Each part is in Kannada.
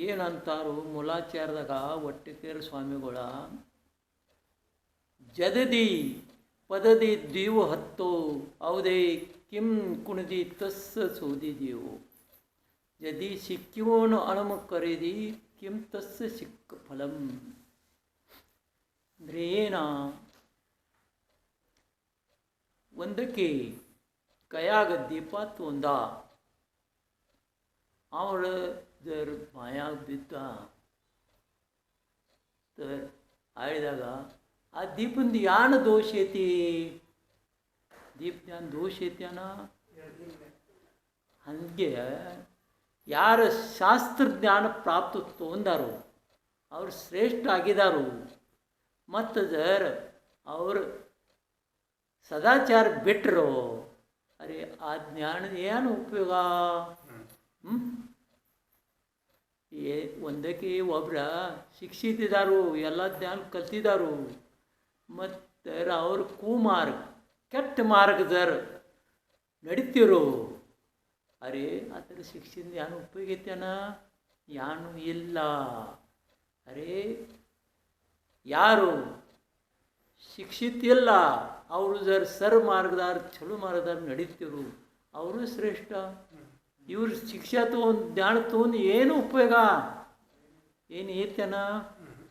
ಏನಂತಾರು ಮೂಲಾಚಾರದಾಗ ಒಟ್ಟಿಕೇರು ಸ್ವಾಮಿಗಳ ಜದದಿ ಪದದಿ ದೀವು ಹತ್ತು ಅವದೇ ಕಿಂ ಕುಣಿದಿ ತಸ್ಸ ಸೋದಿದೀವು ಜದಿ ಸಿಕ್ಕಿವೋನು ಅಣಮ ಕರೆದಿ ಕಿಂ ತಸ್ಸ ಸಿಕ್ಕ ಫಲಂ ಅಂದರೆ ಏನ ಒಂದಕ್ಕೆ ಕೈಯಾಗ ದೀಪ ತೊಂದ ಅವಳ जर पांयाक बिद्दा तर आयದಾಗ ಆ ದೀಪಂದ ಯಾನ ದೋಷ ಐತಿ ದೀಪದ ದೋಷ ಐತ್ಯಾನ ಹಂಗೆ ಯಾರ ಶಾಸ್ತ್ರಜ್ಞಾನ ಪ್ರಾಪ್ತ ತೊಂದಾರೋ ಅವ್ರು ಶ್ರೇಷ್ಠ ಆಗಿದಾರು ಮತ್ತು ಜರ್ ಅವರು ಸದಾಚಾರ ಬಿಟ್ಟರು ಅರೆ ಆ ಜ್ಞಾನದ ಏನು ಉಪಯೋಗ ಒಂದಕ್ಕೆ ಒಬ್ಬರ ಶಿಕ್ಷಿತಿದಾರು ಎಲ್ಲ ಜ್ಞಾನ ಕಲ್ತಿದ್ದಾರು ಮತ್ತು ಅವ್ರ ಕುಮಾರ್ಗ ಕೆಟ್ಟ ಮಾರ್ಗದರ್ ನಡೀತಿರು ಅರೆ ಅದರ ಶಿಕ್ಷೆಯಿಂದ ಏನು ಉಪಯೋಗ ಐತೇನ ಯಾನು ಇಲ್ಲ ಅರೆ ಯಾರು ಶಿಕ್ಷಿತಿಲ್ಲ ಅವರು ಜರ್ ಸರ್ ಮಾರ್ಗದಾರ ಚಲೋ ಮಾರ್ಗದಾರ ನಡೀತಿರು ಅವರು ಶ್ರೇಷ್ಠ ಇವ್ರ ಶಿಕ್ಷೆ ತೊಗೊಂಡು ಜ್ಞಾನ ತೊಗೊಂಡು ಏನು ಉಪಯೋಗ ಏನು ಐತೇನ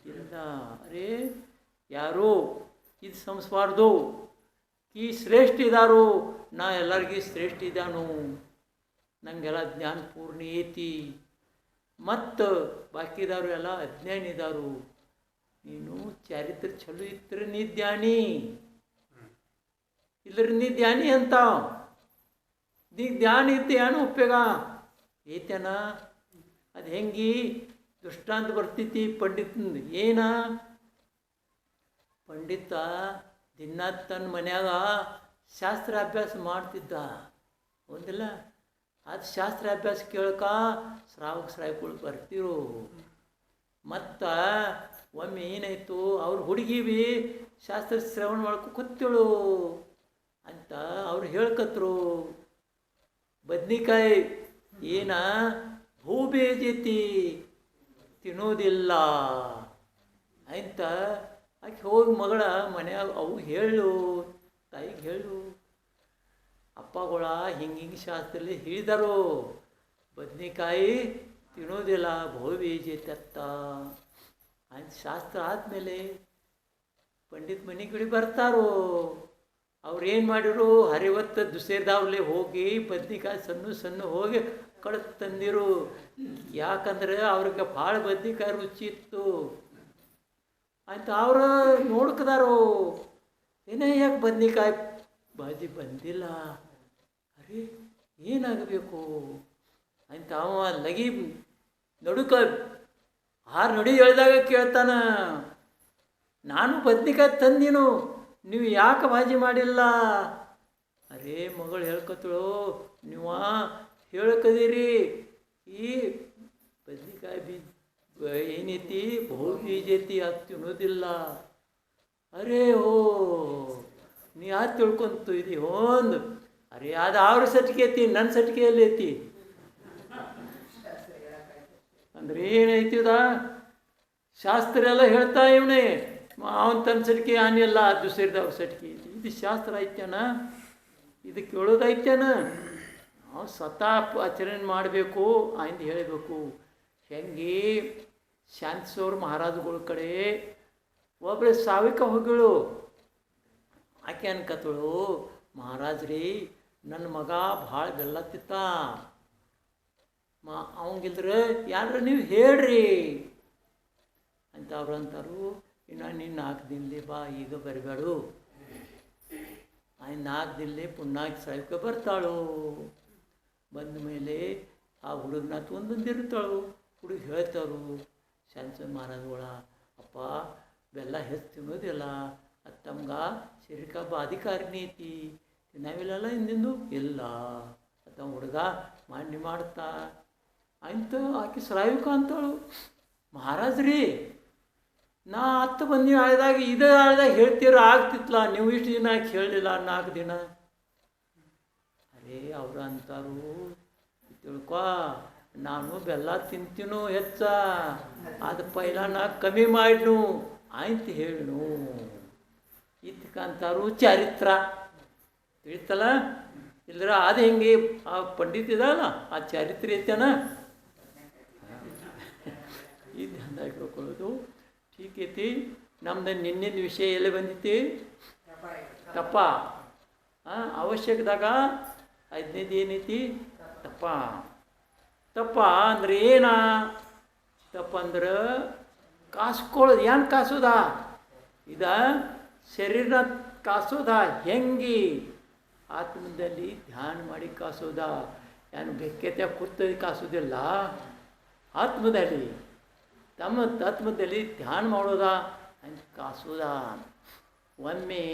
ಇಲ್ಲ ಅರೆ ಯಾರು ಇದು ಸಂಸ್ಬಾರ್ದು ಈ ಶ್ರೇಷ್ಠ ಇದ್ದಾರು ನಾ ಎಲ್ಲರಿಗೂ ಶ್ರೇಷ್ಠ ಇದ್ದಾನು ನಂಗೆಲ್ಲ ಜ್ಞಾನ ಪೂರ್ಣ ಐತಿ ಮತ್ತು ಬಾಕಿದವರು ಎಲ್ಲ ಅಜ್ಞಾನಿ ಇದ್ದಾರು ನೀನು ಚಾರಿತ್ರ ಚಲೋ ಇದ್ರೆ ನೀ ಜ್ಞಾನಿ ಇಲ್ಲರ ನೀ ಜ್ಞಾನಿ ಅಂತ ನೀ ಜ್ಞಾನ ಇತ್ತು ಏನು ಉಪಯೋಗ ಐತೇನ ಅದು ಹೆಂಗೆ ದೃಷ್ಟಾಂತ ಬರ್ತೈತಿ ಪಂಡಿತಂದು ಏನ ಪಂಡಿತ ದಿನ ತನ್ನ ಮನ್ಯಾಗ ಶಾಸ್ತ್ರಾಭ್ಯಾಸ ಮಾಡ್ತಿದ್ದ ಒಂದಿಲ್ಲ ಅದು ಶಾಸ್ತ್ರಾಭ್ಯಾಸ ಕೇಳಕ ಶ್ರಾವಕರು ಬರ್ತಿರು ಮತ್ತು ಒಮ್ಮೆ ಏನಾಯಿತು ಅವ್ರ ಹುಡುಗಿ ಭೀ ಶಾಸ್ತ್ರ ಶ್ರವಣ ಮಾಡ್ಕೊ ಕೂತೇಳು ಅಂತ ಅವ್ರು ಹೇಳ್ಕತ್ರು ಬದ್ನಿಕಾಯಿ ಏನ ಭೂ ಬೇಜೈತಿ ತಿನ್ನೋದಿಲ್ಲ ಅಂತ ಆಕೆ ಹೋಗಿ ಮಗಳ ಮನ್ಯಾಗ ಅವು ಹೇಳು ತಾಯಿಗೆ ಹೇಳು ಅಪ್ಪಗಳ ಹಿಂಗೆ ಶಾಸ್ತ್ರದಲ್ಲಿ ಹೇಳಿದರು ಬದ್ನಿಕಾಯಿ ತಿನ್ನೋದಿಲ್ಲ ಭೂ ಬೇಜೈತಿ ಅತ್ತ ಅಂತ ಶಾಸ್ತ್ರ ಆದಮೇಲೆ ಪಂಡಿತ್ ಮನೆ ಕಡೆ ಬರ್ತಾರೋ ಅವ್ರು ಏನು ಮಾಡಿರು ಹರಿವತ್ತು ದುಸೇರ್ದಾವ್ಲೆ ಹೋಗಿ ಬದ್ನಿಕಾಯಿ ಸಣ್ಣ ಹೋಗಿ ಕಡ್ದು ತಂದಿರು ಯಾಕಂದ್ರೆ ಅವ್ರಿಗೆ ಭಾಳ ಬದ್ನಿಕಾಯಿ ರುಚಿ ಇತ್ತು ಆಯ್ತು ಅವ್ರು ನೋಡ್ಕದಾರು ಏನೇ ಯಾಕೆ ಬದ್ನಿಕಾಯಿ ಬಾಜಿ ಬಂದಿಲ್ಲ ಅರೆ ಏನಾಗಬೇಕು ಅಂತ ಅವ ಲಗಿ ನಡುಕ ನಡಿ ಹೇಳ್ದಾಗ ಕೇಳ್ತಾನ ನಾನು ಬದ್ನಿಕಾಯಿ ತಂದಿನು ನೀವು ಯಾಕೆ ಭಾಜಿ ಮಾಡಿಲ್ಲ ಅರೇ ಮಗಳು ಹೇಳ್ಕೊತಳು ನೀವು ಹೇಳ್ಕದಿರಿ ಈ ಬದ್ನಿಕಾಯಿ ಏನೈತಿ ಬಹು ಬೀಜೈತಿ ಅದು ತಿನ್ನೋದಿಲ್ಲ ಅರೇ ಓ ನೀ ಯಾರು ತಿಳ್ಕೊಂತು ಇದು ಒಂದು ಅರೆ ಅದು ಅವ್ರ ಸಟಿಕೆ ಐತಿ ನನ್ನ ಸಟಿಕೆಯಲ್ಲಿ ಐತಿ ಅಂದ್ರೆ ಏನೈತಿದ ಶಾಸ್ತ್ರ ಎಲ್ಲ ಹೇಳ್ತಾ ಇವನೇ ಅವನ ತನ್ನ ಸಟಿಕೆ ಆನಿಲ್ಲ ಅದು ಸೇರಿದವ್ರ ಸಟಿಕೆ ಐತಿ ಇದು ಶಾಸ್ತ್ರ ಐತ್ಯಾನ ಇದು ಕೇಳೋದೈತ್ಯಾನ ನಾವು ಸ್ವತಃ ಆಚರಣೆ ಮಾಡಬೇಕು ಆಯ್ದು ಹೇಳಬೇಕು ಹೆಂಗೆ ಶಾಂತಿಸೋರ ಮಹಾರಾಜಗಳ ಕಡೆ ಒಬ್ಬರೇ ಸಾವಿಕ ಹೋಗಿಳು ಆಕೆ ಅನ್ಕತ್ತಳು ಮಹಾರಾಜ್ರಿ ನನ್ನ ಮಗ ಭಾಳ ಬೆಲ್ಲತ್ತಿತ್ತ ಅವಂಗಿಲ್ದ್ರೆ ಯಾರು ನೀವು ಹೇಳ್ರಿ ಅಂತ ಅವ್ರು ಅಂತಾರು ಇನ್ನು ನೀನು 4 ದಿನಲಿ ಬಾ ಈಗ ಬರಬೇಡು ಆಯ್ತು 4 ದಿನಲಿ ಪುಣ್ಯ ಸಾವಿಕ ಬರ್ತಾಳು ಬಂದ ಮೇಲೆ ಆ ಹುಡುಗನ ತೊಂದಂದಿರ್ತಾಳು ಹುಡುಗ ಹೇಳ್ತಾರು ಶಾಂತ ಮಹಾರಾಜಗಳ ಅಪ್ಪ ಬೆಲ್ಲ ಹೆಚ್ಚು ತಿನ್ನೋದಿಲ್ಲ ಅದು ತಮ್ಗೆ ಶರೀರಕ್ಕೆ ಬಾಧಿಕಾರಿಣಿ ಐತಿ ನಾವಿಲ್ಲ ಹಿಂದಿಂದು ಇಲ್ಲ ಅದು ಹುಡುಗ ಮಾನ್ಯ ಮಾಡ್ತಾ ಆಯ್ತು ಆಕೆ ಶ್ರಾವಿಕ ಅಂತಾಳು ಮಹಾರಾಜ್ರಿ ನಾ ಹತ್ತು ಬಂದು ಆಳಿದಾಗ ಇದೇ ಆಳಿದಾಗ ಹೇಳ್ತೀರ ಆಗ್ತಿತ್ತಲ್ಲ ನೀವು ಇಷ್ಟು ದಿನ ಹೇಳಲಿಲ್ಲ 4 ದಿನ ಅರೇ ಅವ್ರು ಅಂತಾರು ತಿಳ್ಕೊ ನಾನು ಬೆಲ್ಲ ತಿಂತೀನೋ ಹೆಚ್ಚ, ಅದು ಪೈಲ ನಾ ಕಮ್ಮಿ ಮಾಡಿನು ಆಯ್ತು ಹೇಳನು. ಇದಕ್ಕಂತಾರು ಚಾರಿತ್ರ ತಿಳಿತಲ್ಲ. ಇಲ್ಲರ ಅದು ಹೆಂಗೆ ಆ ಪಂಡಿತ ಇದಲ್ಲ ಆ ಚಾರಿತ್ರ್ಯ ಐತನ ಇದು ಧ್ಯಾನ ಇಟ್ಕೊಳ್ಳೋದು ಠೀಕ್ ಐತಿ. ನಮ್ದು ನಿನ್ನಿನ ವಿಷಯ ಎಲ್ಲಿ ಬಂದೈತಿ? ತಪ. ಅವಶ್ಯಕದಾಗ 15ನೇದು ಏನೈತಿ? ತಪ. ತಪ ಅಂದ್ರೆ ಏನ? ತಪ ಅಂದ್ರೆ ಕಾಸ್ಕೊಳ್ಳೋದು. ಏನು ಕಾಸೋದ? ಇದ ಶರೀರನ ಕಾಸೋದ. ಹೆಂಗೆ? ಆತ್ಮದಲ್ಲಿ ಧ್ಯಾನ ಮಾಡಿ ಕಾಸೋದ. ಏನು ಬೆಕ್ಕತೆ ಕೂತಲ್ಲಿ ಕಾಸೋದಿಲ್ಲ. ಆತ್ಮದಲ್ಲಿ ಆತ್ಮದಲ್ಲಿ ಧ್ಯಾನ ಮಾಡೋದ ಅಂತ ಕಾಸೋದ. ಒಮ್ಮೆ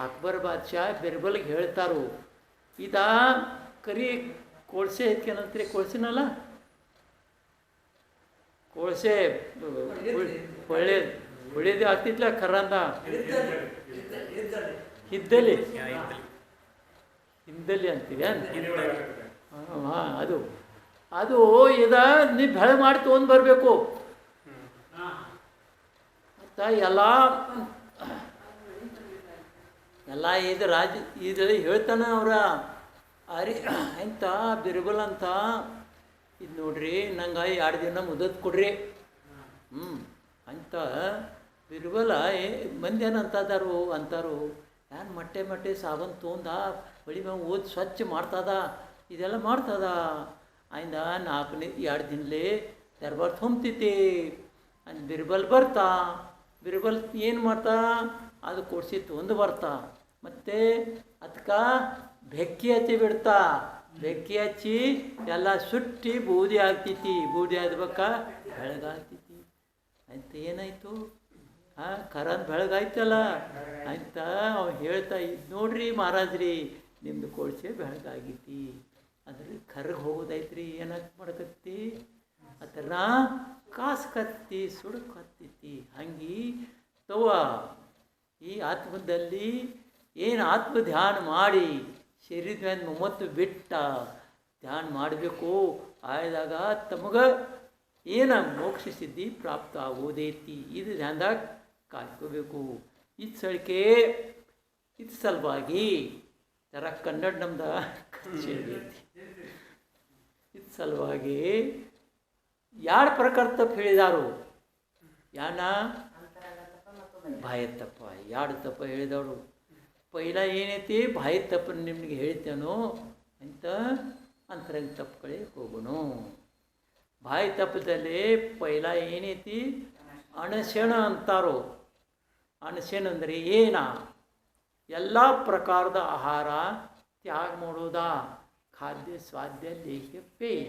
ಅಕ್ಬರ್ ಬಾದ್ಶಾ ಬಿರ್ಬಲ್ಗೆ ಹೇಳ್ತಾರೋ, ಇದ ಕರಿ ಕೊಳ್ಸೆ ಐತ್ಕೇನಂತ್ರಿ? ಕೊಳ್ಸಿನಲ್ಲ ಕೊಳ್ಸೆ ಒಳ್ಳೇದು ಆಗ್ತಿತ್ಲ ಖರಂದ ಹಿದ್ದಲ್ಲಿ ಹಿಂದಲ್ಲಿ ಅಂತೀವಿ. ಹಾಂ ಅದು ಅದು ಇದ ನೀವು ಬೆಳೆ ಮಾಡಿ ತೊಗೊಂಡು ಬರಬೇಕು ಅಂತ ಎಲ್ಲ ಇದು ಇದು ಹೇಳ್ತಾನೆ ಅವ್ರ. ಅರಿ ಅಂತ ಬಿರ್ಬಲ್ ಅಂತ ಇದು ನೋಡ್ರಿ, ನಂಗೆ 2 ದಿನ ಮುದತ್ ಕೊಡ್ರಿ ಅಂತ ಬಿರ್ಬಲ. ಮಂದಿ ಏನಂತಾರು ಅಂತಾರು, ಏನು ಮಟ್ಟೆ ಸಾಬನ್ ತೊಗೊಂಡ ಬಳಿ ಮ್ಯಾಗ ಓದಿ ಸ್ವಚ್ಛ ಮಾಡ್ತದ, ಇದೆಲ್ಲ ಮಾಡ್ತದ. ಆಯ್ದ 2 ದಿನಲೇ ದರ್ಬಾರ್ ತುಂಬ್ತೈತಿ ಅಂತ ಬಿರ್ಬಲ್ ಬರ್ತಾ. ಬಿರ್ಬಲ್ ಏನು ಮಾಡ್ತಾ? ಅದು ಕೊಡ್ಸಿ ತೊಂದು ಬರ್ತಾ. ಮತ್ತು ಅದಕ್ಕೆ ಬೆಕ್ಕಿ ಹಚ್ಚಿ ಬಿಡ್ತಾ. ಬೆಕ್ಕಿ ಹಚ್ಚಿ ಎಲ್ಲ ಸುಟ್ಟಿ ಬೂದಿ ಆಗ್ತೈತಿ. ಬೂದಿ ಆದ್ಬೇಕ ಬೆಳಗಾಗ್ತೈತಿ ಅಂತ. ಏನಾಯಿತು? ಖರಂದ್ ಬೆಳಗಾಯ್ತಲ್ಲ ಅಂತ ಅವ ಹೇಳ್ತಾ ಇದ್ದು. ನೋಡ್ರಿ ಮಹಾರಾಜ್ರಿ, ನಿಮ್ಮದು ಕೊಡ್ಸೆ ಬೆಳಗಾಗೈತಿ, ಅದ್ರಲ್ಲಿ ಕರ್ಗೆ ಹೋಗೋದೈತ್ರಿ. ಏನಾಗಿ ಮಾಡಕತ್ತಿ? ಅದನ್ನ ಕಾಸ್ಕತ್ತಿ ಸುಡುಕತ್ತೈತಿ. ಹಂಗೆ ತವ ಈ ಆತ್ಮದಲ್ಲಿ ಏನು ಆತ್ಮ ಧ್ಯಾನ ಮಾಡಿ ಶರೀರದ ಮೇಲೆ ಮೊಮ್ಮತ್ತು ಬಿಟ್ಟ ಧ್ಯಾನ ಮಾಡಬೇಕು. ಆಯ್ದಾಗ ತಮಗೆ ಏನು ಮೋಕ್ಷ ಸಿದ್ಧಿ ಪ್ರಾಪ್ತ ಆಗೋದೈತಿ. ಇದು ಧ್ಯಾನದಾಗ ಕಾಯ್ಕೋಬೇಕು. ಇದು ಸಳಿಕೆ ಇದು ಸಲುವಾಗಿ ಜರ ಕನ್ನಡ ನಮ್ದು ಕಚೇರಿ ಐತಿ. ಇದು ಸಲುವಾಗಿ 2 ಪ್ರಕಾರ ತಪ್ಪು ಹೇಳಿದಾರು. ಯಾನ ಬಾಯಿ ತಪ್ಪ 2 ತಪ್ಪ ಹೇಳಿದವರು. ಪೈಲ ಏನೈತಿ? ಬಾಯಿ ತಪ್ಪು ನಿಮಗೆ ಹೇಳ್ತೇನೋ ಅಂತ ಅಂತರಂಗ ತಪ್ಪುಗಳೇ ಹೋಗೋಣ. ಬಾಯಿ ತಪ್ಪದಲ್ಲಿ ಪೈಲ ಏನೈತಿ? ಅಣಸೆಣ ಅಂತಾರೋ. ಅಣಸೆಣ ಅಂದರೆ ಏನ? ಎಲ್ಲ ಪ್ರಕಾರದ ಆಹಾರ ತ್ಯಾಗ ಮಾಡೋದ. ಖಾದ್ಯ ಸ್ವಾದ್ಯ ಲೇಹ್ಯ ಪೇಯ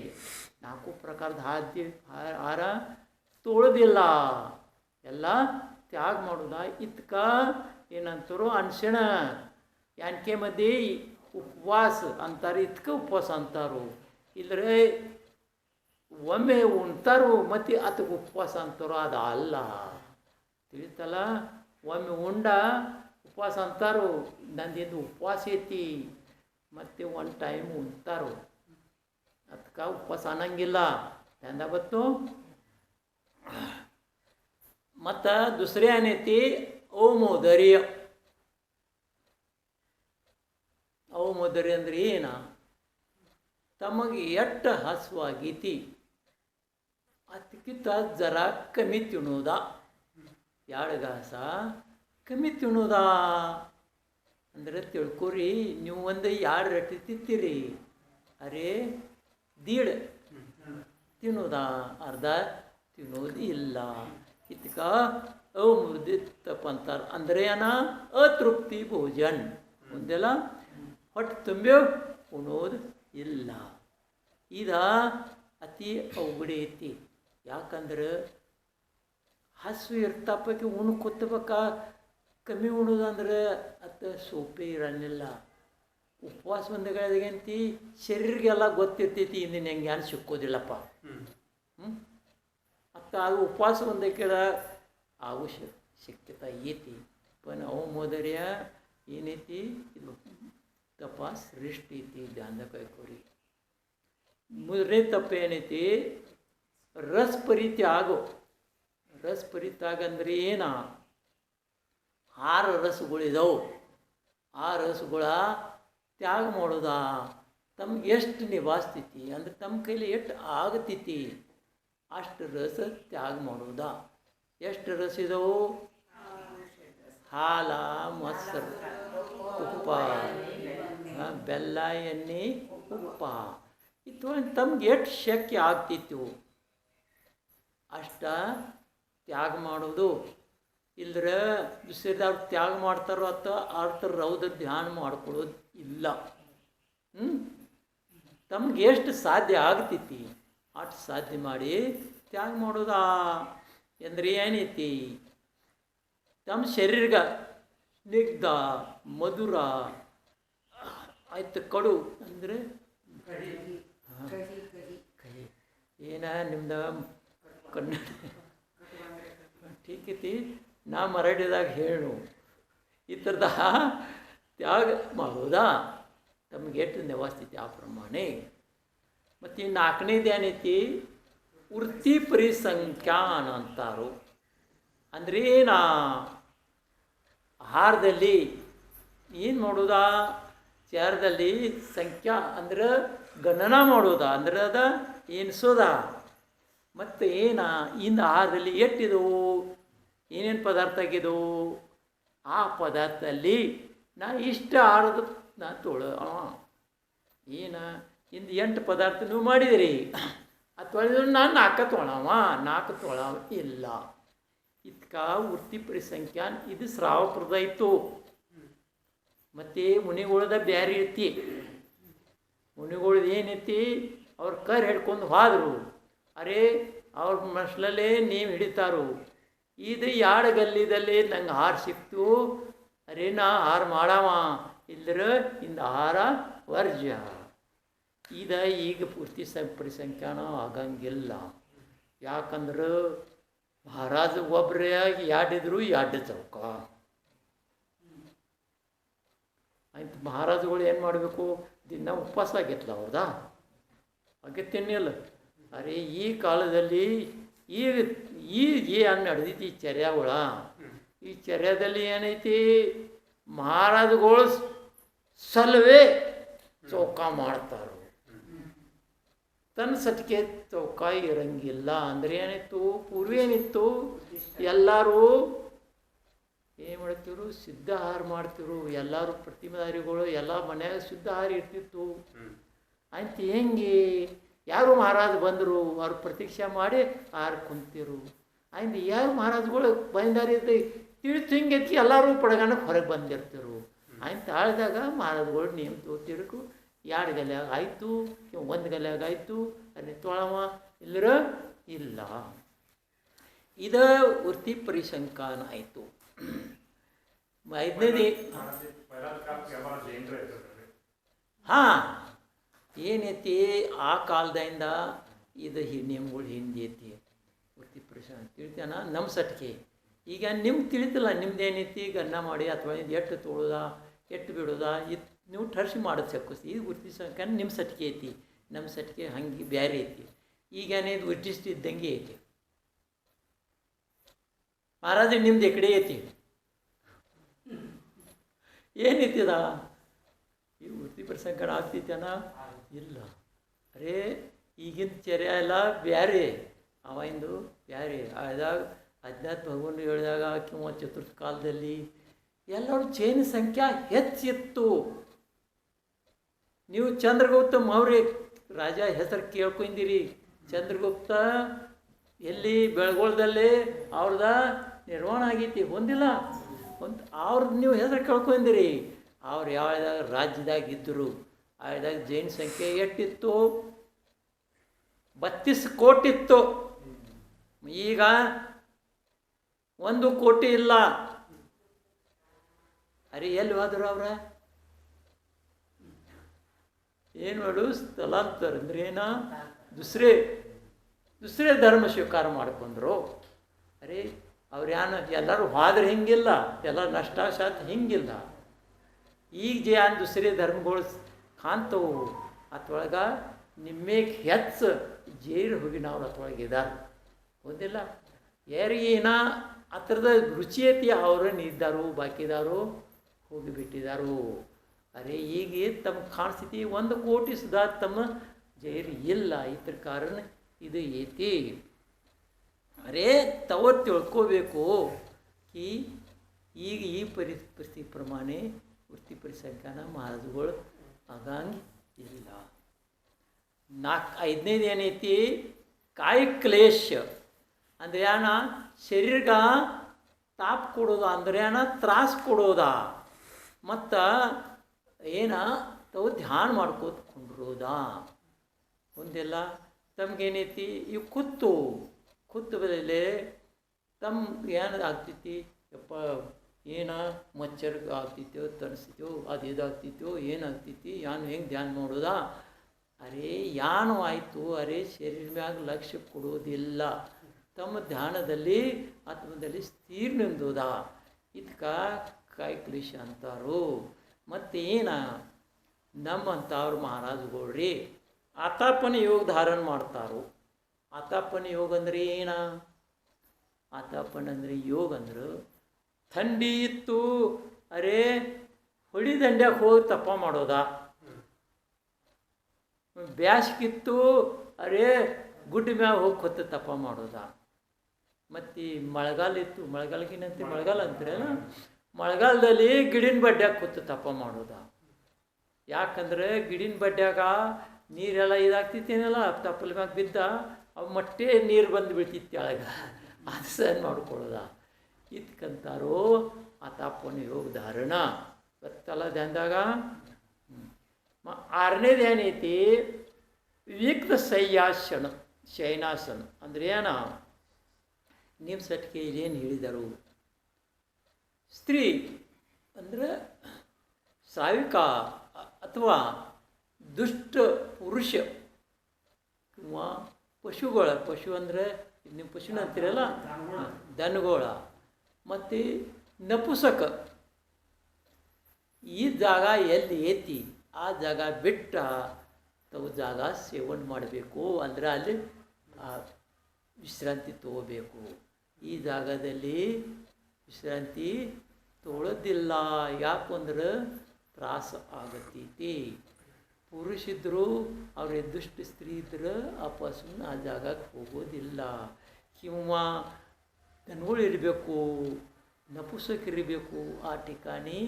4 ಪ್ರಕಾರದ ಆಹಾರ ತೊಳೆದಿಲ್ಲ, ಎಲ್ಲ ತ್ಯಾಗ ಮಾಡೋದ. ಇದ್ಕ ಏನಂತಾರೋ ಅಣಸೆಣ. ಯಾನ್ಕೆ ಮಧ್ಯೆ ಉಪವಾಸ ಅಂತಾರೆ, ಇದಕ್ಕೆ ಉಪವಾಸ ಅಂತಾರೋ. ಇಲ್ಲರೆ ಒಮ್ಮೆ ಉಣ್ತಾರೋ ಮತ್ತು ಅದಕ್ಕೆ ಉಪವಾಸ ಅಂತಾರೋ. ಅದು ಅಲ್ಲ, ತಿಳಿತಲ್ಲ. ಒಮ್ಮೆ ಉಂಡ ಉಪವಾಸ ಅಂತಾರೋ. ನಂದೇನು ಉಪವಾಸ ಐತಿ, ಮತ್ತು 1 ಟೈಮ್ ಉಣ್ತಾರೋ. ಅದಕ್ಕೆ ಉಪವಾಸ ಅನ್ನಂಗಿಲ್ಲ. ಎಂದ ಬತ್ತು. ಮತ್ತು ದುಸರೆ ಏನೈತಿ? ಔಮೋದರ್ಯ. ಔಮೋದರ್ಯ ಅಂದ್ರೆ ಏನ? ತಮಗೆ ಎಷ್ಟು ಹಸುವಾಗೈತಿ ಅದಕ್ಕಿಂತ ಜರ ಕಮ್ಮಿ ತಿನ್ನೋದ. 2 ಗಾಸ ಕಮ್ಮಿ ತಿನ್ನೋದ ಅಂದರೆ ತಿಳ್ಕೊರಿ. ನೀವು ಒಂದು 2 ರೊಟ್ಟಿ ತಿಂತೀರಿ, ಅರೆ ದೀಡ್ ತಿನ್ನೋದ, ಅರ್ಧ ತಿನ್ನೋದು ಇಲ್ಲ. ಇದಕ್ಕ ಅಮೃದಿತ್ತಪ್ಪ ಅಂತಾರೆ. ಅಂದರೆ ಏನ? ಅತೃಪ್ತಿ ಭೋಜನ್. ಮುಂದೆಲ್ಲ ಹೊಟ್ಟೆ ತುಂಬಿ ಉಣೋದು ಇಲ್ಲ. ಇದ ಅತಿ ಅವಘಡಿ ಐತಿ. ಯಾಕಂದ್ರೆ ಹಸು ಇರ್ತಪ್ಪಕ್ಕೆ ಕೂತ್ಬೇಕ. ಕಮ್ಮಿ ಉಣೋದಂದ್ರೆ ಅದು ಸೋಪೆ ಇರಲಿಲ್ಲ. ಉಪವಾಸ ಬಂದಾಗಂತಿ ಶರೀರಿಗೆಲ್ಲ ಗೊತ್ತಿರ್ತೈತಿ ಇಂದಿನ ಹೆಂಗೆ ಏನು ಸಿಕ್ಕೋದಿಲ್ಲಪ್ಪ. ಮತ್ತು ಅದು ಉಪವಾಸ ಬಂದಕ್ಕೆ ಆಗೋ ಶಕ್ಯತೆ ಐತಿ. ಪನ್ ಔಮೋದರ್ಯ ಏನೈತಿ? ಇದು ತಪ ಸೃಷ್ಟಿ ಐತಿ. ಧ್ಯಾನದ ಕೈಕೋರಿ ಮೂರನೇ ತಪ್ಪು ಏನೈತಿ, ರಸಪರಿತ್ಯಾಗೋ. ರಸಪರಿತ್ಯಾಗ ಅಂದ್ರೆ ಏನ? 6 ರಸಗಳಿದಾವೆ. ಆ ರಸಗಳ ತ್ಯಾಗ ಮಾಡೋದಾ? ತಮ್ಗೆ ಎಷ್ಟು ನಿಭಾಯಿಸ್ತೈತಿ ಅಂದ್ರೆ ತಮ್ಮ ಕೈಲಿ ಎಷ್ಟು ಆಗತೈತಿ ಅಷ್ಟು ರಸ ತ್ಯಾಗ ಮಾಡೋದಾ? ಎಷ್ಟು ರಸ ಇದಾವು? ಹಾಲ, ಮೊಸರು, ತುಪ್ಪ, ಬೆಲ್ಲ, ಎಣ್ಣೆ, ಉಪ್ಪ. ಇದು ತಮ್ಗೆ ಎಷ್ಟು ಶಕ್ತಿ ಆಗ್ತಿತ್ತು ಅಷ್ಟ ತ್ಯಾಗ ಮಾಡೋದು. ಇಲ್ಲದ್ರೆ ದುಸರಿದವ್ರು ತ್ಯಾಗ ಮಾಡ್ತಾರೋ ಅಥವಾ ಆಡ್ತಾರ ಅವ್ರ ಧ್ಯಾನ ಮಾಡ್ಕೊಳ್ಳೋದು ಇಲ್ಲ. ತಮ್ಗೆ ಎಷ್ಟು ಸಾಧ್ಯ ಆಗ್ತೈತಿ ಅಷ್ಟು ಸಾಧ್ಯ ಮಾಡಿ ತ್ಯಾಗ ಮಾಡೋದಾ? ಅಂದ್ರೆ ಏನೈತಿ? ತಮ್ಮ ಶರೀರಗ ಸ್ನಿಗ್ಧ, ಮಧುರ ಆಯ್ತು, ಕಡು ಅಂದರೆ ಏನ ನಿಮ್ದು ಕನ್ನಡ ಠೀಕ್ ಐತಿ, ನಾ ಮರಾಠಿದಾಗ ಹೇಳು. ಈ ಥರದ ತ್ಯಾಗ ಮಾಡೋದಾ? ತಮಗೆ ಎಷ್ಟು ನಿವಾಸ್ತೈತಿ ಆ ಪ್ರಮಾಣ. ಮತ್ತು ಈ 4ನೇದು ಏನೈತಿ? ವೃತ್ತಿ ಪರಿಸಂಖ್ಯಾನ ಅಂತಾರು. ಅಂದ್ರೆ ಏನಾ? ಆಹಾರದಲ್ಲಿ ಏನು ಮಾಡೋದಾ? ಚಾರದಲ್ಲಿ ಸಂಖ್ಯಾ ಅಂದ್ರೆ ಗಣನ ಮಾಡೋದಾ? ಅಂದ್ರೆ ಅದ ಎನಿಸೋದಾ? ಮತ್ತು ಏನ ಇನ್ನು ಆಹಾರದಲ್ಲಿ ಎಷ್ಟಿದವು, ಏನೇನು ಪದಾರ್ಥ ಆಗಿದವು, ಆ ಪದಾರ್ಥದಲ್ಲಿ ನಾ ಇಷ್ಟ ಆಹಾರದ ನಾ ಏನ ಇಂದು 8 ಪದಾರ್ಥ ನೀವು ಮಾಡಿದಿರಿ, ಅದು ತೊಳೆದ್ರೆ ನಾನು 4 ತೊಳವ, 4 ತೊಳವ ಇಲ್ಲ. ಇದಕ್ಕೆ ವೃತ್ತಿ ಪರಿಸಂಖ್ಯಾನ ಇದು ಶ್ರಾವಪ್ರದ ಇತ್ತು. ಮತ್ತು ಮುನಿಗಳದ ಬ್ಯಾರೆ ಐತಿ. ಮುನಿಗಳದ್ದು ಏನೈತಿ? ಅವ್ರ ಕರ್ ಹಿಡ್ಕೊಂಡು ಹೋದರು. ಅರೆ ಅವ್ರ ಮನಸ್ಸಲ್ಲೇ ನೀವು ಹಿಡಿತಾರು. ಇದು 2 ಗಲ್ಲಿದಲ್ಲಿ ನಂಗೆ ಆಹಾರ ಸಿಕ್ತು, ಅರೆ ನಾ ಆಹಾರ ಮಾಡವ, ಇಲ್ಲರ ಇಂದ ಆಹಾರ ವರ್ಜ್ಯ. ಈಗ ಪೂರ್ತಿ ಪರಿಸಂಖ್ಯಾನ ಆಗಂಗಿಲ್ಲ. ಯಾಕಂದ್ರೆ ಮಹಾರಾಜ ಒಬ್ಬರೇ 2 ಇದ್ರು 2 ಚೌಕ ಆಯ್ತು. ಮಹಾರಾಜಗಳು ಏನು ಮಾಡಬೇಕು? ದಿನ ಉಪವಾಸ ಆಗೈತಲ್ಲ ಅವ್ರದಾ? ಹಾಗೆ ತಿನ್ನಿಲ್ಲ. ಅರೆ ಈ ಕಾಲದಲ್ಲಿ ಈಗ ಏನು ನಡೆದೈತಿ ಈ ಚರ್ಯಾಗಳ, ಈ ಚರ್ಯಾದಲ್ಲಿ ಏನೈತಿ? ಮಹಾರಾಜಗಳು ಸಲ್ವೇ ಚೌಕ ಮಾಡ್ತಾರೆ, ತನ್ನ ಸಟಿಕೆ ಚೌಕ ಇರಂಗಿಲ್ಲ. ಅಂದರೆ ಏನಿತ್ತು? ಪೂರ್ವ ಏನಿತ್ತು? ಎಲ್ಲರೂ ಏನು ಮಾಡ್ತಿರು? ಸಿದ್ಧ ಆಹಾರ ಮಾಡ್ತಿರು. ಎಲ್ಲರೂ ಪ್ರತಿಮಾಧಾರಿಗಳು ಎಲ್ಲ ಮನ್ಯಾಗ ಶುದ್ಧ ಆಹಾರ ಇರ್ತಿತ್ತು. ಅಂತ ಹೆಂಗೆ? ಯಾರು ಮಹಾರಾಜ್ ಬಂದರು, ಅವ್ರು ಪ್ರತೀಕ್ಷೆ ಮಾಡಿ ಆಹಾರ ಕುಂತಿರು. ಆಯ್ತು ಯಾರು ಮಹಾರಾಜಗಳು ಬಂದಾರಿದ್ದು ತಿಳಿತು ಹಿಂಗೈತಿ, ಎಲ್ಲರೂ ಪಡಗಣಕ್ಕೆ ಹೊರಗೆ ಬಂದಿರ್ತಿರು. ಆಯ್ತು ಆಳಿದಾಗ ಮಹಾರಾಜಗಳು ನೇಮ್ ತೋತಿರ್ಕು. 2 ಗಲ್ಯಾಗ ಆಯಿತು, 1 ಗಲ್ಯಾಗ ಆಯಿತು, ಅಲ್ಲಿ ತೊಳವ ಇಲ್ಲರ ಇಲ್ಲ. ಇದು ವೃತ್ತಿ ಪರಿಸಂಖ್ಯಾನ ಆಯಿತು. 5ನೇದು ಹಾಂ ಏನೈತಿ? ಆ ಕಾಲದಿಂದ ಇದು ನಿಮ್ಗಳು ಹಿಂದೆ ಐತಿ ವೃತ್ತಿ ಪರಿಸಂಖ್ಯಾನ ತಿಳಿತಾನ ನಮ್ಮ ಸಟ್ಕೆ. ಈಗ ನಿಮ್ಗೆ ತಿಳಿತಿಲ್ಲ ನಿಮ್ದು ಏನೈತಿ? ಗನ್ನ ಮಾಡಿ ಅಥವಾ ಎಷ್ಟು ತೊಳೋದ ಎಷ್ಟು ಬಿಡೋದ ಇದು ನೀವು ಟರ್ಸಿ ಮಾಡೋದು ಸಕ್ಕುಸ್ತಿ. ಇದು ವೃತ್ತಿ ಸಂಖ್ಯಾನ ನಿಮ್ಮ ಸಟ್ಕೆ ಐತಿ, ನಮ್ಮ ಸಟ್ಕೆ ಹಂಗೆ ಬೇರೆ ಐತಿ. ಈಗ ಏನಿದು ಉಜ್ಜಿಷ್ಟು ಇದ್ದಂಗೆ ಐತಿ. ಮಹಾರಾಜ ನಿಮ್ದು ಎಕಡೆ ಐತಿ? ಏನೈತಿದ? ಈ ವೃತ್ತಿ ಪರಿಸಂಖ್ಯಾನ ಆಗ್ತೈತನ? ಇಲ್ಲ. ಅರೇ ಈಗಿನ ಚರ್ಯ ಎಲ್ಲ ಬ್ಯಾರೆ, ಅವಾಗಿಂದು ಬ್ಯಾರೆ. ಆದಾಗ ಅಜ್ಞಾತ್ ಭಗವಾನ್ ಹೇಳಿದಾಗ ಕಿಂವ ಚತುರ್ಥ ಕಾಲದಲ್ಲಿ ಎಲ್ಲರೂ ಚೈನ ಸಂಖ್ಯೆ ಹೆಚ್ಚಿತ್ತು. ನೀವು ಚಂದ್ರಗುಪ್ತ ಮೌರ್ಯ ರಾಜ ಹೆಸರು ಕೇಳ್ಕೊಂಡಿರಿ. ಚಂದ್ರಗುಪ್ತ ಎಲ್ಲಿ? ಬೆಳಗೋಳದಲ್ಲಿ ಅವ್ರದ ನಿರ್ಮಾಣ ಆಗೈತಿ, ಹೊಂದಿಲ್ಲ ಅವ್ರದ್ದು ನೀವು ಹೆಸರು ಕೇಳ್ಕೊಂಡಿರಿ. ಅವ್ರು ಯಾವ್ದಾಗ ರಾಜ್ಯದಾಗ ಇದ್ದರು, ಆದಾಗ ಜೈನ ಸಂಖ್ಯೆ ಎಷ್ಟಿತ್ತು? 32 ಕೋಟಿ ಇತ್ತು. ಈಗ 1 ಕೋಟಿ ಇಲ್ಲ. ಅರೆ ಎಲ್ಲಿ ಹೋದ್ರು ಅವ್ರ? ಏನು ಮಾಡು? ಸ್ಥಳಾಂತರ ಅಂದ್ರೆ ಏನ? ದುಸರೇ ಧರ್ಮ ಸ್ವೀಕಾರ ಮಾಡ್ಕೊಂಡ್ರು. ಅರೆ ಅವ್ರು ಎಲ್ಲರೂ ಹೋದ್ರೆ ಹಿಂಗಿಲ್ಲ, ಎಲ್ಲ ನಷ್ಟಾಶಾತ್ ಹಿಂಗಿಲ್ಲ. ಈಗ ದುಸರೇ ಧರ್ಮಗಳು ಕಾಣ್ತವು. ಅದ್ರೊಳಗೆ ನಿಮ್ಮೇಗೆ ಹೆಚ್ಚು ಜೈರು ಹೋಗಿ ನಾವು ಅದ್ರೊಳಗಿದ್ದಾರೆ ಹೌದಿಲ್ಲ. ಯಾರಿಗೇನ ಆ ಥರದ ರುಚಿ ಐತಿ ಅವ್ರನ್ನ ಇದ್ದಾರು, ಬಾಕಿದಾರು ಹೋಗಿಬಿಟ್ಟಿದ್ದಾರು. ಅರೆ ಈಗ ತಮ್ಮ ಕಾಣಿಸ್ತಿ 1 ಕೋಟಿ ಸುಧಾ ತಮ್ಮ ಜೈರು ಇಲ್ಲ. ಇದ್ರ ಕಾರಣ ಇದು ಐತಿ. ಅರೆ ತವ ತಿಳ್ಕೋಬೇಕು ಕಿ ಈಗ ಈ ಪರಿಸ್ಥಿತಿ ಪ್ರಮಾಣ ವೃತ್ತಿ ಪರಿಸಂಖ್ಯಾನ ಮಹಾರಾಜುಗಳು ಆಗಂಗೆ ಇಲ್ಲ. 5ನೇದು ಏನೈತಿ ಕಾಯಕ್ಲೇಶ ಅಂದ್ರೆ ಏನ ಶರೀರಕ್ಕೆ ತಾಪ ಕೊಡೋದ ಅಂದ್ರೆ ಏನ ತ್ರಾಸ ಕೊಡೋದ ಮತ್ತು ಏನ ತಾವು ಧ್ಯಾನ ಮಾಡ್ಕೋತ ಕುಂಡ್ರೋದ ಒಂದೆಲ್ಲ. ತಮ್ಗೇನೈತಿ ಇವು ಕೂತು ಬೆಲೆ ತಮ್ಮ ಏನು ಆಗ್ತೈತಿ ಯಪ್ಪ ಏನ ಮಚ್ಚರ್ ಆಗ್ತೈತೋ ತರಿಸ್ತಿತ್ತೋ ಅದು ಇದಾಗ್ತಿತ್ತೋ ಏನಾಗ್ತೈತಿ ಯಾನು ಹೆಂಗೆ ಧ್ಯಾನ ಮಾಡೋದ. ಅರೆ ಯಾನು ಆಯಿತು ಅರೆ ಶರೀರ ಮ್ಯಾಗ ಲಕ್ಷ್ಯ ಕೊಡೋದಿಲ್ಲ. ತಮ್ಮ ಧ್ಯಾನದಲ್ಲಿ ಆತ್ಮದಲ್ಲಿ ಸ್ಥಿರ ನಿಂದೋದ. ಇದಕ್ಕೆ ಕಾಯಕ್ಲೇಶ ಅಂತಾರು. ಮತ್ತು ಏನ ನಮ್ಮಂಥವ್ರು ಮಹಾರಾಜುಗಳ್ರಿ ಆತಾಪನ ಯೋಗ ಧಾರಣ ಮಾಡ್ತಾರೋ. ಆತಾಪನ ಯೋಗ ಅಂದ್ರೆ ಏನ? ಆತಾಪನ ಅಂದರೆ ಯೋಗ ಅಂದ್ರೆ ಥಂಡಿ ಇತ್ತು ಅರೆ ಹೊಳಿ ದಂಡ್ಯಾಗ ಹೋಗಿ ತಪ್ಪ ಮಾಡೋದ. ಬ್ಯಾಸ್ಗಿತ್ತು ಅರೆ ಗುಡ್ಡ ಮ್ಯಾಗ ಹೋಗಿ ಕೊತ್ತ ತಪ್ಪ ಮಾಡೋದ. ಮತ್ತು ಮಳೆಗಾಲ ಇತ್ತು, ಮಳೆಗಾಲಕ್ಕಿನಂತೆ ಮಳೆಗಾಲ ಅಂತೀರಲ್ಲ, ಮಳೆಗಾಲದಲ್ಲಿ ಗಿಡಿನ ಬಡ್ಡ್ಯಾಗ ಕೂತು ತಪ್ಪ ಮಾಡೋದ. ಯಾಕಂದ್ರೆ ಗಿಡಿನ ಬಡ್ಡ್ಯಾಗ ನೀರೆಲ್ಲ ಇದಾಗ್ತಿತ್ತೇನಲ್ಲ, ತಪ್ಪಲ ಮ್ಯಾಗ ಬಿದ್ದ ಅವು ಮಟ್ಟೆ ನೀರು ಬಂದು ಬೀಳ್ತಿತ್ತು ಕೆಳಗೆ, ಅದು ಸಹ ಮಾಡ್ಕೊಳ್ಳೋದ. ಇದಕ್ಕಂತಾರೋ ಆತಾಪನ ಯೋಗ ಧಾರಣ ಗೊತ್ತಲ್ಲ ಧ್ಯಾನದಾಗ. 6ನೇದು ಏನೈತಿ ವಿವಿಕ್ತ ಶಯನಾಸನ ಅಂದ್ರೆ ಏನ? ನಿಮ್ಮ ಸಟ್ಕೆ ಇಲ್ಲೇನು ಹೇಳಿದರು? ಸ್ತ್ರೀ ಅಂದರೆ ಸಾವಿಕ ಅಥವಾ ದುಷ್ಟ ಪುರುಷ ಕಿಂವಾ ಪಶುಗಳ, ಪಶು ಅಂದರೆ ನೀವು ಪಶುನ ಅಂತೀರಲ್ಲ, ದನಗೋಳ ಮತ್ತು ನಪುಸಕ, ಈ ಜಾಗ ಎಲ್ಲಿ ಐತಿ ಆ ಜಾಗ ಬಿಟ್ಟ ತಾವು ಜಾಗ ಸೇವನೆ ಮಾಡಬೇಕು. ಅಂದರೆ ಅಲ್ಲಿ ವಿಶ್ರಾಂತಿ ತಗೋಬೇಕು. ಈ ಜಾಗದಲ್ಲಿ ವಿಶ್ರಾಂತಿ ತೊಗೊಳ್ಳೋದಿಲ್ಲ. ಯಾಕಂದ್ರೆ ತ್ರಾಸ ಆಗತೈತಿ. ಪುರುಷಿದ್ರು ಅವ್ರ ದುಷ್ಟ ಸ್ತ್ರೀ ಇದ್ರೆ ಆ ಪಶುನ ಆ ಜಾಗಕ್ಕೆ ಹೋಗೋದಿಲ್ಲ. ಕಿಂವಾ ದನಗಳು ಇರಬೇಕು, ನಪುಸಕರಿರಬೇಕು, ಆ ಠಿಕಾಣಿ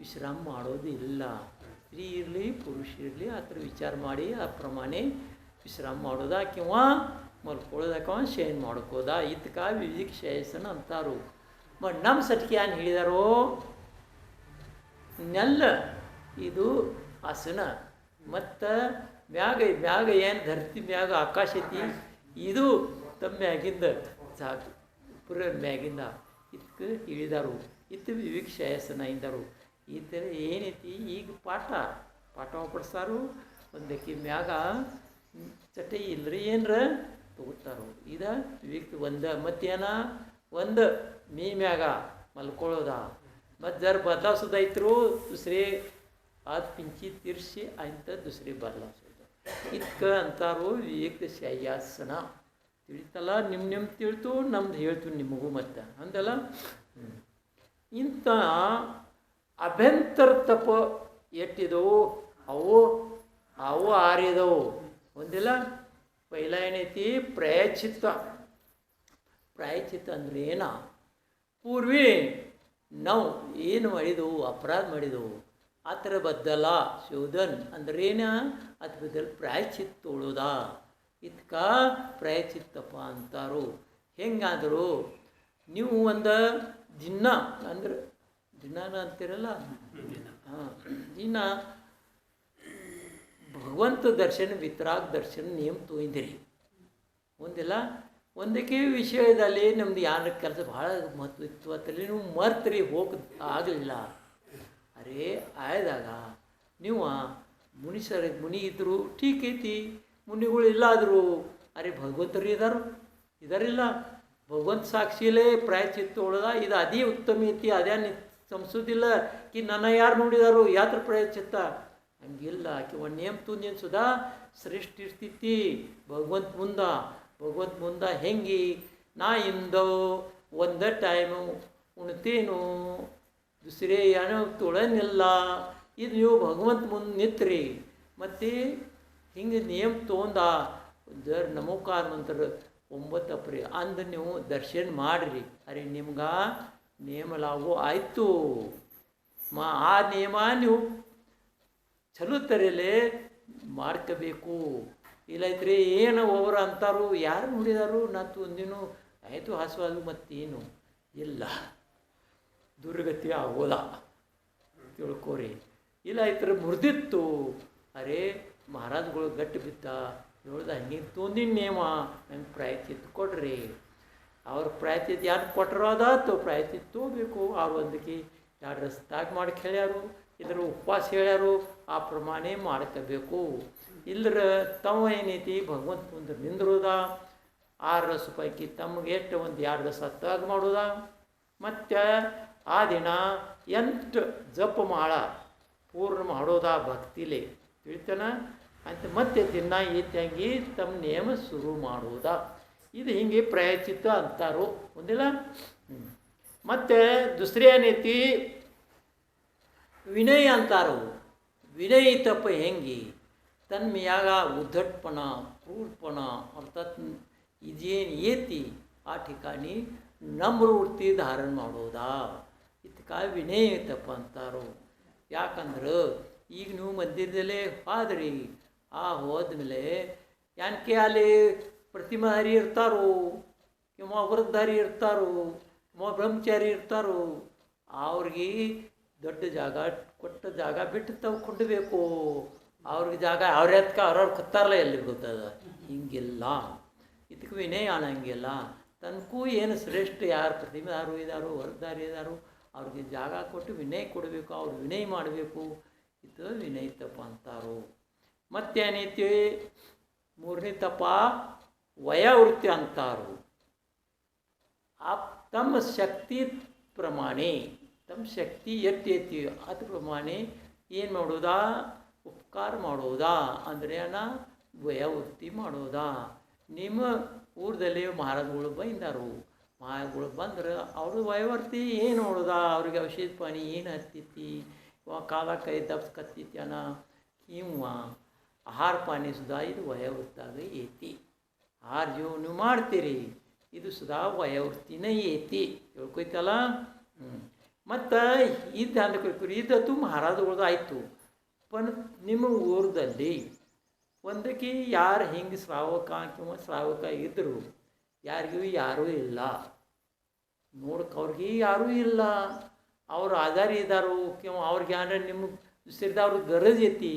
ವಿಶ್ರಾಮ ಮಾಡೋದಿಲ್ಲ. ಸ್ತ್ರೀ ಇರಲಿ ಪುರುಷ ಇರಲಿ ಆ ಥರ ವಿಚಾರ ಮಾಡಿ ಆ ಪ್ರಮಾಣ ವಿಶ್ರಾಮ ಮಾಡೋದ, ಕಿಂವಾ ಮಲ್ಕೊಳ್ಳೋದಕ್ಕ ಶಯನ ಮಾಡ್ಕೋದ. ಇದಕ್ಕೆ ವಿವಿಕ್ ಶಯಸನ ಅಂತಾರು. ನಮ್ಮ ಸಟ್ಕೆ ಏನು ಹೇಳಿದಾರೋ? ನೆಲ್ಲ ಇದು ಆಸನ, ಮತ್ತು ಮ್ಯಾಗ ಏನು ಧರ್ತಿ ಮ್ಯಾಗ ಆಕಾಶ ಐತಿ ಇದು ತಮ್ಮ ಮ್ಯಾಗಿಂದ ಜಾಗ ಪುರ ಮ್ಯಾಗಿಂದ ಇದಕ್ಕೆ ಹೇಳಿದಾರು. ಇದು ವಿವಿಕ್ ಶಯಸನ ಇಂದರು. ಈ ಥರ ಏನೈತಿ ಈಗ ಪಾಠ ಪಡಿಸ್ತಾರು. ಒಂದಕ್ಕೆ ಮ್ಯಾಗ ಚಟೈ ಇಲ್ಲರಿ ಏನರ ತಗೋತಾರು. ಇದು ವಿವಿಕ್ ಮತ್ತೇನ ಒಂದು ಮ್ಯಾಗ ಮಲ್ಕೊಳ್ಳೋದ. ಮತ್ತು ಜರ ಬದಲಾಯಿಸೋದೈತ್ರು दुसरे आत पिंची तिरशी ಅಂತ दुसरे ಬದಲಾಯಿಸೋದು. ಇದಕ್ಕೆ ಅಂತಾರು ವಿವೇಕ ಶಯ್ಯಾಸನ. ತಿಳಿತಲ್ಲ? ನಿಮ್ಮ ತಿಳ್ತು ನಮ್ದು ಹೇಳ್ತು ನಿಮಗೂ ಮತ್ತೆ ಅಂದಲ್ಲ. ಇಂಥ ಅಭ್ಯಂತರ ತಪ ಎಟ್ಟಿದವು ಅವು ಆರಿದವು ಒಂದಿಲ್ಲ. ಪೈಲ ಏನೈತಿ ಪ್ರಾಯಶ್ಚಿತ್ತ. ಪ್ರಾಯಶ್ಚಿತ್ತ ಅಂದ್ರೆ ಏನ? ಪೂರ್ವಿ ನಾವು ಏನು ಮಾಡಿದೆವು, ಅಪರಾಧ ಮಾಡಿದೆವು, ಆ ಥರ ಬದ್ದಲ್ಲ ಶೋಧನ್ ಅಂದ್ರೇನ? ಅದ್ರ ಬದಲು ಪ್ರಾಯಶ್ಚಿತ್ತ ತೊಳೋದ. ಇದಕ್ಕೆ ಪ್ರಾಯಶ್ಚಿತ್ತಪ್ಪ ಅಂತಾರು. ಹೆಂಗಾದರು ನೀವು ಒಂದು ದಿನ ಅಂದ್ರೆ ದಿನಾನ ಅಂತೀರಲ್ಲ, ದಿನ ಭಗವಂತ ದರ್ಶನ ವಿತರಾಗ ದರ್ಶನ ನೇಮ ತೊಗೊಂಡಿರಿ ಒಂದಿಲ್ಲ. ಒಂದಕ್ಕೆ ವಿಷಯದಲ್ಲಿ ನಮ್ದು ಯಾರ ಕೆಲಸ ಭಾಳ ಮಹತ್ವ ಇತ್ತು ಅಂತಲ್ಲಿ ನೀವು ಮರ್ತರಿ ಆಗಲಿಲ್ಲ. ಅರೇ ಆಯ್ದಾಗ ನೀವು ಮುನಿ ಇದ್ದರು ಠೀಕ್ ಐತಿ, ಮುನಿಗಳು ಇಲ್ಲಾದರು ಅರೆ ಭಗವಂತರು ಇದಾರಿಲ್ಲ. ಭಗವಂತ ಸಾಕ್ಷಿಲೇ ಪ್ರಾಯಶ್ಚಿತ್ತ ತೊಗೊಳದ. ಇದು ಅದೇ ಉತ್ತಮ ಐತಿ, ಅದೇನು ಸಂಸೋದಿಲ್ಲ ಕಿ ನನ್ನ ಯಾರು ನೋಡಿದಾರು ಯಾತ್ರ ಪ್ರಾಯಶ್ಚಿತ್ತ ಹಂಗಿಲ್ಲ ಆಕೆ ಒಂದು ನೇಮ್ ತುಂದೇನು ಸುಧಾ ಶ್ರೇಷ್ಠ ಇರ್ತೈತಿ ಭಗವಂತ ಮುಂದೆ ಹೆಂಗೆ ನಾ ಇಂದೋ ಒಂದ ಟೈಮು ಉಣ್ತೇನು ದುಸರೆ ಏನೋ ತೊಳನಿಲ್ಲ ಇದು ನೀವು ಭಗವಂತ ಮುಂದೆ ನಿಂತ್ರಿ ಮತ್ತು ಹಿಂಗೆ ನೇಮ್ ತೊಗೊಂಡ ದರ್ ನಮೋಕಾರ ಮಂತ್ರ 9 ಅಪ್ರಿ ಅಂದು ನೀವು ದರ್ಶನ ಮಾಡಿರಿ ಅರೆ ನಿಮ್ಗೆ ನೇಮ ಲಾಗು ಆಯಿತು ಆ ನೇಮ ನೀವು ಚಲೋ ತರೆಯಲ್ಲೇ ಮಾಡ್ಕೋಬೇಕು ಇಲ್ಲೈತ್ರಿ ಏನು ಒಬ್ಬರು ಅಂತಾರು ಯಾರು ನೋಡಿದಾರು ನತ್ತು ಒಂದಿನೂ ಆಯಿತು ಹಸುವಾದ್ರು ಮತ್ತೇನು ಇಲ್ಲ ದುರ್ಗತಿ ಆಗೋದ ತಿಳ್ಕೊರಿ ಇಲ್ಲ ಐತ್ರ ಮುರಿದಿತ್ತು ಅರೆ ಮಹಾರಾಜ್ಗಳು ಗಟ್ಟಿ ಬಿತ್ತ ಹೇಳ್ದ ಹಂಗೆ ತೊಂದಿನ ನೇಮ ನಂಗೆ ಪ್ರಾಯಶ್ಚಿತ್ತ ಕೊಡ್ರಿ ಅವ್ರ ಪ್ರಾಯಶ್ಚಿತ್ತ ಯಾರು ಕೊಟ್ಟರು ಅದಾತು ಪ್ರಾಯಶ್ಚಿತ್ತ ತೊಗೋಬೇಕು ಅವ್ರು ಒಂದಕ್ಕೆ 2 ರಸ್ತಾಗ ಮಾಡಕ್ಕೆ ಹೇಳ್ಯಾರು ಇದ್ರ ಉಪವಾಸ ಹೇಳ್ಯಾರು ಆ ಪ್ರಮಾಣ ಮಾಡ್ಕೋಬೇಕು ಇಲ್ಲರ ತಮ್ಮ ಏನೈತಿ ಭಗವಂತ ಮುಂದೆ ನಿಂದ್ರೋದ 6 ರಸ ಪೈಕಿ ತಮಗೆ ಎಷ್ಟು ಒಂದು 2 ರಸ ತಗ್ ಮಾಡೋದ ಮತ್ತು ಆ ದಿನ 8 ಜಪ ಮಾಳ ಪೂರ್ಣ ಮಾಡೋದ ಭಕ್ತಿಲೆ ತಿಳಿತನ ಅಂತ ಮತ್ತೆ ದಿನ ಇದ್ದಂಗೆ ತಮ್ಮ ನೇಮ ಶುರು ಮಾಡೋದ ಇದು ಹಿಂಗೆ ಪ್ರಾಯಶ್ಚಿತ್ತ ಅಂತಾರೋ ಒಂದಿಲ್ಲ ಮತ್ತು ದುಸರಿ ಏನೈತಿ ವಿನಯ ಅಂತಾರೋ ವಿನಯ ತಪ್ಪ ಹೆಂಗೆ ತನ್ಮ್ಯಾಗ उद्धटपणा क्रूरपणा अर्थात ಇದೇನು ಏತಿ ಆ ठिकाणी ನಮ್ರವೃತ್ತಿ ಧಾರಣ ಮಾಡೋದಾ ಇದಕ್ಕೆ ವಿನಯ ತಪ್ಪ ಅಂತಾರೋ ಯಾಕಂದ್ರೆ ಈಗ ನೀವು ಮಂದಿರದಲ್ಲೇ ಹೋದ್ರಿ ಹೋದ್ಮೇಲೆ ಯಾಕೆ ಅಲ್ಲಿ ಪ್ರತಿಮಾಧಾರಿ ಇರ್ತಾರೋ ಕಿಂವಾ ವೃದ್ಧಾರಿ ಇರ್ತಾರೋ ಕಿಂವಾ ಬ್ರಹ್ಮಚಾರಿ ಇರ್ತಾರೋ ಅವ್ರಿಗೆ ದೊಡ್ಡ ಜಾಗ ಕೊಟ್ಟ ಜಾಗ ಬಿಟ್ಟು ತಾವು ಕೊಂಡಬೇಕು ಅವ್ರಿಗೆ ಜಾಗ ಅವ್ರದಕ್ಕೆ ಅವ್ರವ್ರು ಕೂತಾರಲ್ಲ ಎಲ್ಲಿ ಗೊತ್ತದ ಹಿಂಗಿಲ್ಲ ಇದಕ್ಕೆ ವಿನಯ ಅನ್ನಂಗಿಲ್ಲ ತನಗೂ ಏನು ಶ್ರೇಷ್ಠ ಯಾರು ಪ್ರತಿಮಾಧಾರು ಇದ್ದಾರೋ ವೃದ್ಧಾರಿ ಇದ್ದಾರೋ ಅವ್ರಿಗೆ ಜಾಗ ಕೊಟ್ಟು ವಿನಯ ಕೊಡಬೇಕು ಅವ್ರು ವಿನಯ ಮಾಡಬೇಕು ಇದು ವಿನಯ ತಪ್ಪ ಅಂತಾರೋ ಮತ್ತೇನೈತಿ 3ನೇ ತಪ್ಪ ವಯೋವೃತ್ತಿ ಅಂತಾರೋ ತಮ್ಮ ಶಕ್ತಿ ಪ್ರಮಾಣೆ ತಮ್ಮ ಶಕ್ತಿ ಎಷ್ಟೈತಿ ಅದ್ರ ಪ್ರಮಾಣೆ ಏನು ಮಾಡೋದಾ ಉಪಕಾರ ಮಾಡೋದಾ ಅಂದ್ರೆ ವಯೋವೃತ್ತಿ ಮಾಡೋದಾ ನಿಮ್ಮ ಊರದಲ್ಲಿ ಮಹಾರಾಜಗಳು ಬಂದಾರು ಮಹಾರಾಜಗಳು ಬಂದ್ರೆ ಅವ್ರ ವಯೋವೃತ್ತಿ ಏನು ಮಾಡೋದಾ ಅವ್ರಿಗೆ ಔಷಧ ಪಾನಿ ಏನು ಹತ್ತೈತಿ ಕಾಲ ಕೈ ದಪ್ಸ್ ಕತ್ತಿತ್ಯಾನ ಇವ ಆಹಾರ ಪಾನಿ ಸುಧಾ ಇದು ವಯೋವೃತ್ತಾಗ ಐತಿ ಆಹಾರ ಜೀವ ನೀವು ಮಾಡ್ತೀರಿ ಇದು ಸುಧಾ ವಯೋವೃತ್ತಿನೇ ಐತಿ ತಿಳ್ಕೊಯ್ತಲ್ಲ ಮತ್ತು ಇದು ಅಂದ್ಕೊಳ್ಕರಿ ಇದತ್ತು ಮಹಾರಾಜಗಳದ್ದು ಆಯಿತು ಪನ್ ನಿಮ್ಮ ಊರದಲ್ಲಿ ಒಂದಕ್ಕೆ ಯಾರು ಹಿಂಗೆ ಶ್ರಾವಕ ಇದ್ದರು ಯಾರಿಗೂ ಯಾರೂ ಇಲ್ಲ ನೋಡಕ್ಕೆ ಯಾರೂ ಇಲ್ಲ ಅವ್ರು ಆಧಾರ ಇದ್ದಾರೋ ಕಿಂವ ಅವ್ರಿಗೆ ಏನಾರ ನಿಮಗೆ ಸೇರಿದ ಅವ್ರಿಗೆ ಗರಜ್ ಐತಿ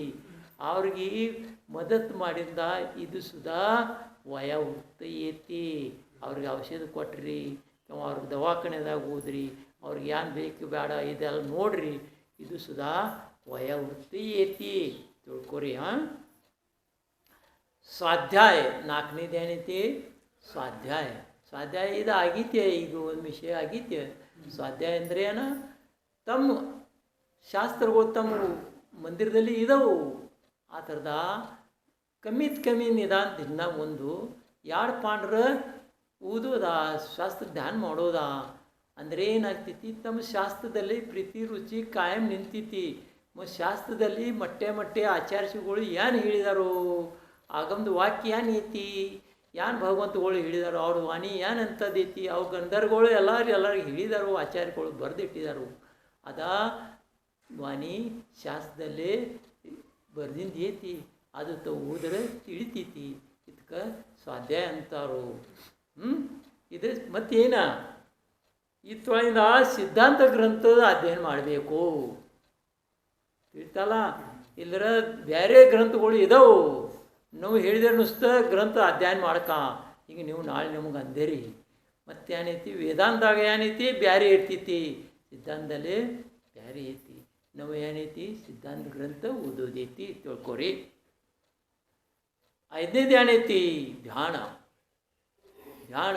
ಅವ್ರಿಗೆ ಮದತ್ ಮಾಡಿಂದ ಇದು ಸುಧಾ ವಯೋವೃತ್ತಿ ಐತಿ ಅವ್ರಿಗೆ ಔಷಧ ಕೊಟ್ರಿ ಕಿಂವ ಅವ್ರಿಗೆ ದವಾಖಾನೆದಾಗ ಹೋದ್ರಿ ಅವ್ರಿಗೆ ಏನು ಬೇಕು ಬೇಡ ಇದೆಲ್ಲ ನೋಡ್ರಿ ಇದು ಸುಧಾ ವಯೋವೃತ್ತಿ ಐತಿ ತಿಳ್ಕೊರಿ ಸ್ವಾಧ್ಯಾಯ 4ನೇದು ಏನೈತಿ ಸ್ವಾಧ್ಯಾಯ ಇದು ಆಗೈತೆ ಈಗ ಒಂದು ವಿಷಯ ಆಗೈತೆ ಸ್ವಾಧ್ಯಾಯ ಅಂದರೆ ಏನು ತಮ್ಮ ಶಾಸ್ತ್ರಗಳು ತಮ್ಮ ಮಂದಿರದಲ್ಲಿ ಇದಾವು ಆ ಥರದ ಕಮ್ಮಿ ನಿಧಾನ ದಿನ 1-2 ಪಾಂಡ್ರ ಓದೋದಾ ಶಾಸ್ತ್ರ ಧ್ಯಾನ ಮಾಡೋದಾ ಅಂದರೆ ಏನಾಗ್ತೈತಿ ತಮ್ಮ ಶಾಸ್ತ್ರದಲ್ಲಿ ಪ್ರೀತಿ ರುಚಿ ಕಾಯಂ ನಿಂತೈತಿ ಮತ್ತು ಶಾಸ್ತ್ರದಲ್ಲಿ ಮಟ್ಟೆ ಆಚಾರ್ಯಗಳು ಏನು ಹೇಳಿದಾರೋ ಆಗಮ್ದು ವಾಕ್ಯ ಏನು ಐತಿ ಏನು ಭಗವಂತಗಳು ಹೇಳಿದಾರೋ ಅವ್ರ ವಾಣಿ ಏನು ಅಂತದೈತಿ ಅವ್ರ ಗಂಧರ್ಗಳು ಎಲ್ಲರಿಗೆ ಹೇಳಿದಾರೋ ಆಚಾರ್ಯಗಳು ಬರೆದಿಟ್ಟಿದ್ದಾರೋ ಅದಾ ವಾಣಿ ಶಾಸ್ತ್ರದಲ್ಲೇ ಬರ್ದಿಂದ ಐತಿ ಅದು ಓದ್ರೆ ತಿಳಿತೈತಿ ಇದಕ್ಕೆ ಸ್ವಾಧ್ಯಾಯ ಅಂತಾರೋ ಇದು ಮತ್ತೇನ ಇತ್ವಳಿಂದ ಸಿದ್ಧಾಂತ ಗ್ರಂಥದ ಅಧ್ಯಯನ ಮಾಡಬೇಕು ತಿಳಿತಲ್ಲ ಇಲ್ಲರ ಬೇರೆ ಗ್ರಂಥಗಳು ಇದಾವೆ ನಾವು ಹೇಳಿದ್ರೆ ನುಸ್ತ ಗ್ರಂಥ ಅಧ್ಯಯನ ಮಾಡ್ಕ ಈಗ ನೀವು ನಾಳೆ ನಮಗೆ ಅಂದೇರಿ ಮತ್ತೆ ಏನೈತಿ ವೇದಾಂತದಾಗ ಏನೈತಿ ಬ್ಯಾರೆ ಇರ್ತೈತಿ ಸಿದ್ಧಾಂತದಲ್ಲಿ ಬ್ಯಾರೆ ಐತಿ ನಾವು ಏನೈತಿ ಸಿದ್ಧಾಂತ ಗ್ರಂಥ ಓದೋದೈತಿ ತಿಳ್ಕೊರಿ 5ನೇದು ಏನೈತಿ ಧ್ಯಾನ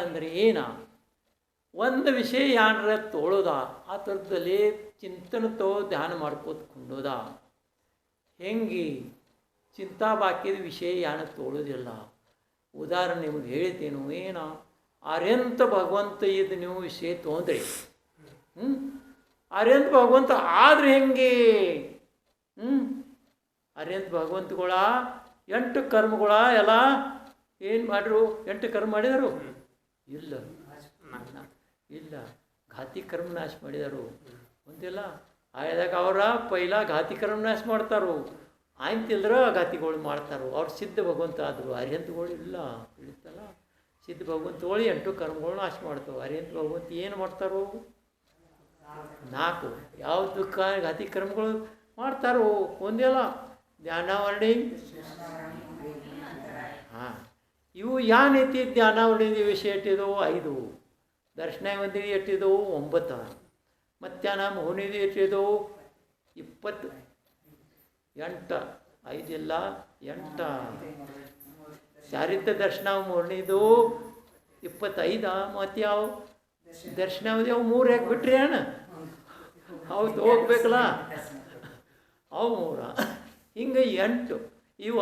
ಅಂದರೆ ಏನ ಒಂದು ವಿಷಯ ಏನಾರ ತೋಳೋದ ಆ ಥರದಲ್ಲಿ ಚಿಂತನೆ ಧ್ಯಾನ ಮಾಡ್ಕೋತ ಕೊಂಡೋದ ಹೆಂಗೆ ಚಿಂತಾ ಬಾಕಿದ ವಿಷಯ ಏನು ತೋಳೋದಿಲ್ಲ. ಉದಾಹರಣೆ ನಿಮಗೆ ಹೇಳಿದ್ದೇನು ಏನು, ಅರ್ಯಂತ ಭಗವಂತ ಇದು ನೀವು ವಿಷಯ ತೊಗೊಂಡ್ರಿ, ಅರ್ಯಂತ ಭಗವಂತ ಆದ್ರೆ ಹೆಂಗೆ? ಅರ್ಯಂತ ಭಗವಂತಗಳ 8 ಕರ್ಮಗಳ ಎಲ್ಲ ಏನು ಮಾಡ್ರು? 8 ಕರ್ಮ ಮಾಡಿದರು? ಇಲ್ಲ ಇಲ್ಲ, ಘಾತಿ ಕರ್ಮ ನಾಶ ಮಾಡಿದರು. ಒಂದಿಲ್ಲ ಆಯದಾಗ ಅವರ ಪೈಲ ಘಾತಿ ಕರ್ಮ ನಾಶ ಮಾಡ್ತಾರೋ, ಆಯ್ತಿಲ್ರ ಘಾತಿಗಳು ಮಾಡ್ತಾರೋ. ಅವ್ರು ಸಿದ್ಧ ಭಗವಂತ ಆದರು, ಅರ್ಯಂತಗಳು ಇಲ್ಲ. ತಿಳಿತಲ್ಲ, ಸಿದ್ಧ ಭಗವಂತಗಳು 8 ಕರ್ಮಗಳು ನಾಶ ಮಾಡ್ತಾವೆ. ಅರ್ಯಂತ ಭಗವಂತ ಏನು ಮಾಡ್ತಾರೋ? 4 ಯಾವುದು ಘಾತಿ ಕರ್ಮಗಳು ಮಾಡ್ತಾರೋ? ಒಂದಿಲ್ಲ ಧ್ಯಾನಾವರಣಿ. ಹಾಂ, ಇವು ಏನೈತಿ ಧ್ಯಾನಾವರಣಿ ವಿಷಯ ಎಟ್ಟಿದವು 5, ದರ್ಶನ ಮಂದಿಗೆ ಎಟ್ಟಿದವು 9, ಮಧ್ಯಾಹ್ನ ಮೌನಿಗೆ ಎಟ್ಟಿದವು 20, 8 5 ಇಲ್ಲ 8, ಚಾರಿತ್ರ ದರ್ಶನ ಮೂರನೇದು 25, ಮತ್ತು ಯಾವ ದರ್ಶನ ಅವು 3 ಯಾಕೆ ಬಿಟ್ರಿ ಅಣ್ಣ? ಹೌದು ಹೋಗ್ಬೇಕಲ್ಲ, ಅವು 3 ಹಿಂಗೆ 8 ಇವ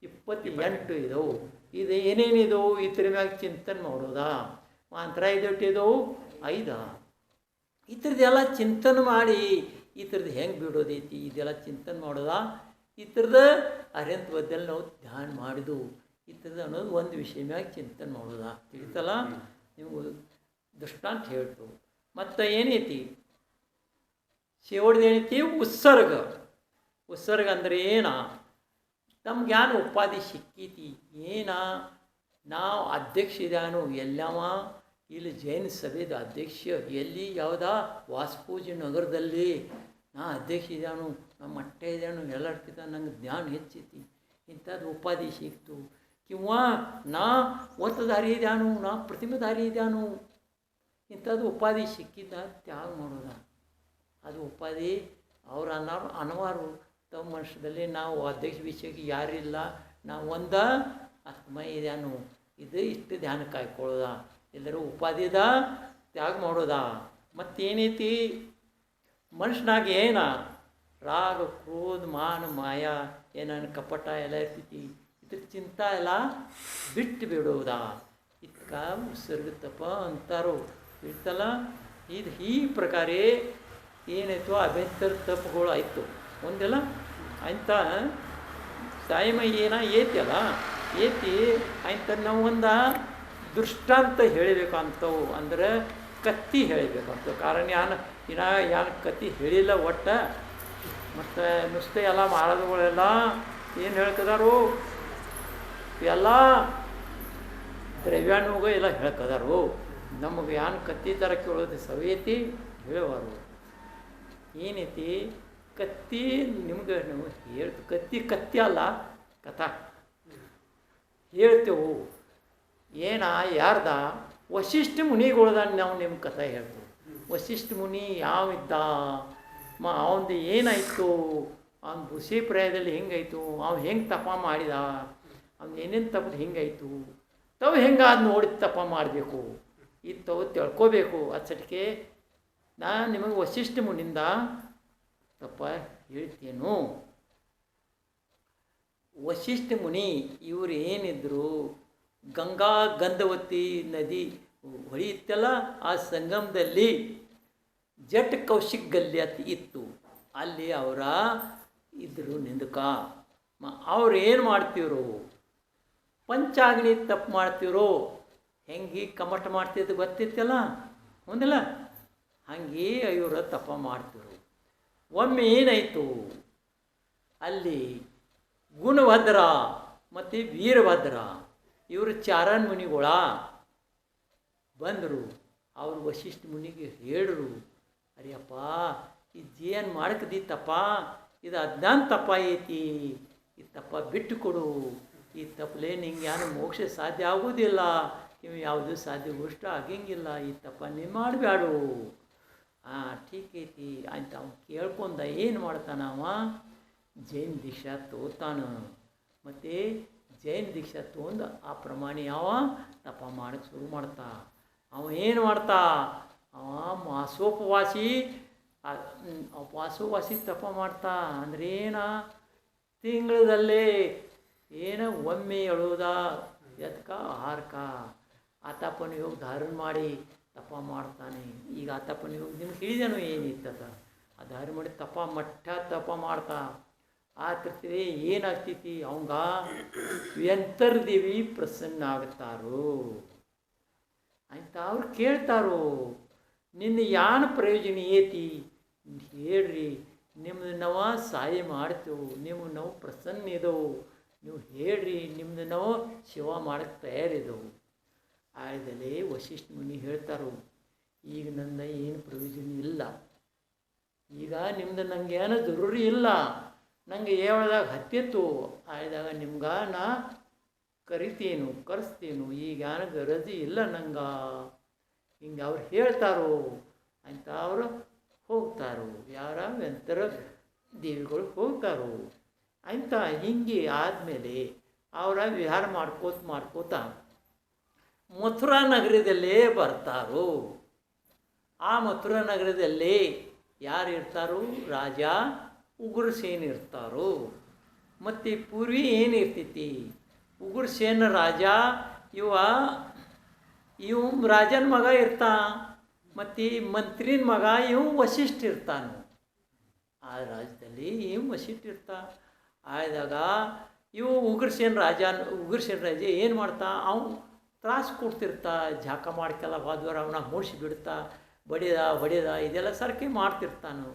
28 ಇದ್ದವು. ಇದು ಏನೇನಿದವು? ಇದ್ರ ಮ್ಯಾಗ ಚಿಂತನೆ ಮಾಡೋದಾ? ಮಂತ್ರ ಇದಿಟ್ಟಿದ್ದವು 5. ಈ ಥರದ್ದೆಲ್ಲ ಚಿಂತನೆ ಮಾಡಿ ಈ ಥರದ್ದು ಹೆಂಗೆ ಬಿಡೋದೈತಿ ಇದೆಲ್ಲ ಚಿಂತನೆ ಮಾಡೋದಾ? ಈ ಥರದ ಅರ್ಯಂತ ಬದ್ದಲ್ಲಿ ನಾವು ಧ್ಯಾನ ಮಾಡಿದು ಈ ಥರದ ಅನ್ನೋದು ಒಂದು ವಿಷಯ ಮ್ಯಾಗ ಚಿಂತನೆ ಮಾಡೋದಾ? ತಿಳಿತಲ್ಲ, ನಿಮ್ಗೆ ದೃಷ್ಟಾಂತ ಹೇಳ್ತು. ಮತ್ತು ಏನೈತಿ ಶಿವಡ್ದು ಏನೈತಿ? ಉತ್ಸರ್ಗ. ಉತ್ಸರ್ಗ ಅಂದರೆ ಏನ? ನಮ್ಗೆ ಏನು ಉಪಾಧಿ ಸಿಕ್ಕೈತಿ ಏನ? ನಾವು ಅಧ್ಯಕ್ಷ ಇದ್ದಾನು ಎಲ್ಲವ ಇಲ್ಲಿ ಜೈನ ಸಭೆದ ಅಧ್ಯಕ್ಷ, ಎಲ್ಲಿ ಯಾವುದಾ ವಾಸ್ಪೂಜಿ ನಗರದಲ್ಲಿ ನಾ ಅಧ್ಯಕ್ಷ ಇದ್ದಾನು, ನಮ್ಮ ಮಟ್ಟ ಇದ್ದಾನು, ಎಲ್ಲರ್ಕಿಂತ ನಂಗೆ ಜ್ಞಾನ ಹೆಚ್ಚೈತಿ, ಇಂಥದ್ದು ಉಪಾಧಿ ಸಿಕ್ತು. ಕಿಂವಾ ನಾ ಒತ್ತದಾರಿ ಇದ್ದಾನು, ನಾ ಪ್ರತಿಮೆದಾರಿ ಇದ್ದಾನು, ಇಂಥದ್ದು ಉಪಾಧಿ ಸಿಕ್ಕಿದ್ದ ತ್ಯಾಗ ಮಾಡೋದ. ಅದು ಉಪಾಧಿ ಅವ್ರು ಅನವಾರು ತಮ್ಮ ಮನುಷ್ಯದಲ್ಲಿ ನಾವು ಅಧ್ಯಕ್ಷ ವಿಷಯಕ್ಕೆ ಯಾರಿಲ್ಲ, ನಾವು ಒಂದು ಆತ್ಮ ಇದ್ದಾನು, ಇದು ಇಷ್ಟು ಧ್ಯಾನ ಕಾಯ್ಕೊಳ್ಳೋದ, ಎಲ್ಲರೂ ಉಪಾಧಿದ ತ್ಯಾಗ ಮಾಡೋದ. ಮತ್ತೇನೈತಿ ಮನುಷ್ಯನಾಗ ಏನ? ರಾಗ ಕ್ರೋಧ ಮಾನ ಮಾಯ ಏನ ಕಪಟ ಎಲ್ಲ ಇರ್ತೈತಿ, ಇದ್ರ ಚಿಂತ ಎಲ್ಲ ಬಿಟ್ಟು ಬಿಡೋದ. ಇದಕ್ಕ ಉತ್ಸರ್ಗ ತಪ ಅಂತಾರೋ. ಇರ್ತಲ್ಲ, ಇದು ಈ ಪ್ರಕಾರ ಏನಾಯ್ತು ಅಭ್ಯಂತರ ತಪ್ಪುಗಳು ಆಯಿತು ಒಂದೆಲ್ಲ ಅಂತ ಟೈಮ ಏನ ಏತಿಯಲ್ಲ ಏತಿ ಆಯ್ತ ನಾವು ಒಂದು ದೃಷ್ಟಾಂತ ಹೇಳಬೇಕಂತವು. ಅಂದ್ರೆ ಕತ್ತಿ ಹೇಳಬೇಕಂತ ಕಾರಣ ಏನು ಕತ್ತಿ ಹೇಳಿಲ್ಲ ಒಟ್ಟು. ಮತ್ತು ನುಸ್ತೆ ಎಲ್ಲ ಮಾಡೋದುಗಳೆಲ್ಲ ಏನು ಹೇಳ್ತಿದಾರು? ಎಲ್ಲ ದ್ರವ್ಯಾನುಗ ಎಲ್ಲ ಹೇಳ್ಕದಾರು. ನಮಗೆ ಏನು ಕತ್ತಿ ಥರ ಕೇಳೋದು ಸವಿಯತಿ ಹೇಳುವರು. ಏನೈತಿ ಕತ್ತಿ ನಿಮ್ಗೆ ನಾವು ಹೇಳ್ತು, ಕತ್ತಿ ಅಲ್ಲ ಕಥಾ ಹೇಳ್ತೇವು. ಏನ ಯಾರ್ದ? ವಶಿಷ್ಠ ಮುನಿಗಳ್ದ ನಾವು ನಿಮ್ಮ ಕಥೆ ಹೇಳ್ತೇವೆ. ವಶಿಷ್ಠ ಮುನಿ ಯಾವಿದ್ದ? ಅವನದು ಏನಾಯಿತು? ಅವ್ನ ಋಷಿಪ್ರಾಯದಲ್ಲಿ ಹೆಂಗಾಯಿತು? ಅವ್ನು ಹೆಂಗೆ ತಪ ಮಾಡಿದ? ಅವ್ನು ಏನೇನು ತಪ್ಪದು ಹಿಂಗಾಯಿತು? ತಾವು ಹೆಂಗೆ ಅದು ನೋಡಿ ತಪ ಮಾಡಬೇಕು, ಇದು ತಾವು ತಿಳ್ಕೋಬೇಕು. ಅಚ್ಚಟಿಕೆ ನಾನು ನಿಮಗೆ ವಶಿಷ್ಠ ಮುನಿಂದ ತಪ್ಪ ಹೇಳ್ತೇನು. ವಶಿಷ್ಠ ಮುನಿ ಇವರು ಏನಿದ್ರು, ಗಂಗಾ ಗಂಧವತಿ ನದಿ ಹೊಳೆಯುತ್ತಲ್ಲ, ಆ ಸಂಗಮದಲ್ಲಿ ಜಟ್ ಕೌಶಿಕ್ ಗಲ್ಲಿ ಅಂತ ಇತ್ತು. ಅಲ್ಲಿ ಅವರ ಇದ್ರು ನಿಂದಕ. ಅವ್ರು ಏನು ಮಾಡ್ತಿದ್ರು? ಪಂಚಾಗ್ನಿ ತಪ್ಪು ಮಾಡ್ತಿದ್ರು. ಹೆಂಗೆ ಕಮಟ ಮಾಡ್ತಿದ್ದು ಗೊತ್ತಿತ್ತಲ್ಲ ಒಂದಿಲ್ಲ, ಹಂಗೆ ಇವರು ತಪ್ಪ ಮಾಡ್ತಿರು. ಒಮ್ಮೆ ಏನಾಯಿತು, ಅಲ್ಲಿ ಗುಣಭದ್ರ ಮತ್ತು ವೀರಭದ್ರ ಇವರು ಚಾರಣ ಮುನಿಗಳ ಬಂದರು. ಅವರು ವಶಿಷ್ಠ ಮುನಿಗೆ ಹೇಳಿದ್ರು, ಅರಿಯಪ್ಪ ಇದೇನು ಮಾಡಕದಿತ್ತಪ್ಪ, ಇದು ಅಜ್ಞಾನ ತಪ್ಪ ಐತಿ, ಈ ತಪ್ಪ ಬಿಟ್ಟು ಕೊಡು. ಈ ತಪ್ಪಲೇ ನಿಂಗೆ ಏನು ಮೋಕ್ಷ ಸಾಧ್ಯ ಆಗೋದಿಲ್ಲ, ನೀವು ಯಾವುದು ಸಾಧ್ಯ ಉಷ್ಟ ಆಗಂಗಿಲ್ಲ, ಈ ತಪ್ಪ ನೀವು ಮಾಡಬೇಡು. ಠೀಕ್ ಐತಿ ಅಂತ ಅವ್ನು ಕೇಳ್ಕೊಂಡ ಏನು ಮಾಡ್ತಾನ? ಅವ ಜೈನ ದೀಕ್ಷಾ ತೋತಾನ. ಮತ್ತು ಜೈನ ದೀಕ್ಷಾ ತೊಗೊಂಡು ಆ ಪ್ರಮಾಣಿ ಅವ ತಪ ಮಾಡೋಕ್ಕೆ ಶುರು ಮಾಡ್ತಾ. ಅವ ಏನು ಮಾಡ್ತಾ? ಅವ ಮಾಸೋಪವಾಸಿ ವಾಸಿ ತಪ ಮಾಡ್ತಾ ಅಂದ್ರೆ ಏನ ತಿಂಗಳದಲ್ಲೇ ಏನ ಒಮ್ಮೆ ಎಳುವುದ ಎದ್ಕ ಆಹಾರಕ ಆತಪ್ಪನ ಯೋಗ ಧಾರಣ ಮಾಡಿ ತಪ ಮಾಡ್ತಾನೆ. ಈಗ ಆತಪ್ಪನ ಯೋಗ ನಿಮ್ಗೆ ಹೇಳಿದೇನು ಏನಿತ್ತದ ಆ ಧಾರಣ ಮಾಡಿ ತಪ ಮಟ್ಟ ತಪ ಮಾಡ್ತಾ ಆತಿರ್ತೀವಿ. ಏನಾಗ್ತೈತಿ ಅವಂಗ ವ್ಯಂತರ್ದೇವಿ ಪ್ರಸನ್ನ ಆಗ್ತಾರೋ ಅಂತ ಅವ್ರು ಕೇಳ್ತಾರೋ, ನಿನ್ನ ಯಾನ ಪ್ರಯೋಜನ ಏತಿ ಹೇಳ್ರಿ, ನಿಮ್ದು ನಾವು ಸಹಾಯ ಮಾಡ್ತೇವೆ, ನಿಮ್ಗೆ ನಾವು ಪ್ರಸನ್ನ ಇದ್ದವು, ನೀವು ಹೇಳ್ರಿ, ನಿಮ್ದು ನಾವು ಸೇವಾ ಮಾಡಕ್ಕೆ ತಯಾರಿದ್ದೆವು. ಆಯ್ದಲೇ ವಶಿಷ್ಠ ಮುನಿ ಹೇಳ್ತಾರೋ, ಈಗ ನನ್ನ ಏನು ಪ್ರಯೋಜನ ಇಲ್ಲ, ಈಗ ನಿಮ್ದು ನಂಗೆ ಏನೋ ಜರೂರಿ ಇಲ್ಲ, ನಂಗೆ ಹೇಳ್ದಾಗ ಹತ್ತಿತ್ತು ಆಯ್ದಾಗ ನಿಮ್ಗೆ ನಾ ಕರೆಸ್ತೇನು, ಈಗ ಏನು ಗರಜಿ ಇಲ್ಲ ನಂಗೆ ಹಿಂಗೆ ಅವ್ರು ಹೇಳ್ತಾರೋ ಅಂತ ಅವರು ಹೋಗ್ತಾರೋ, ಯಾರ ವೆಂತರ ದೇವಿಗಳು ಹೋಗ್ತಾರೋ ಅಂತ. ಹಿಂಗೆ ಆದಮೇಲೆ ಅವರ ವಿಹಾರ ಮಾಡ್ಕೋತ ಮಥುರಾ ನಗರದಲ್ಲೇ ಬರ್ತಾರೋ. ಆ ಮಥುರಾ ನಗರದಲ್ಲಿ ಯಾರು ಇರ್ತಾರೋ, ರಾಜ ಉಗ್ರಸೇನ ಇರ್ತಾರೋ. ಮತ್ತು ಪೂರ್ವಿ ಏನು ಇರ್ತೈತಿ, ಉಗ್ರಸೇನ ರಾಜ ಇವ ರಾಜನ ಮಗ ಇರ್ತಾ, ಮತ್ತು ಮಂತ್ರಿನ ಮಗ ಇವು ವಶಿಷ್ಠ ಇರ್ತಾನು. ಆ ರಾಜ್ಯದಲ್ಲಿ ಇವು ವಶಿಷ್ಠ ಇರ್ತಾ. ಆಯ್ದಾಗ ಇವು ಉಗ್ರಸೇನ ರಾಜ ಏನು ಮಾಡ್ತಾ, ಅವನು ತ್ರಾಸು ಕೊಡ್ತಿರ್ತಾ, ಜಾಕ ಮಾಡ್ಕೆಲ್ಲ ಹೋದವರ ಅವನ ಮೂಡಿಸಿ ಬಿಡ್ತಾ, ಬಡಿದ ಇದೆಲ್ಲ ಸರ್ಕೆ ಮಾಡ್ತಿರ್ತಾನು.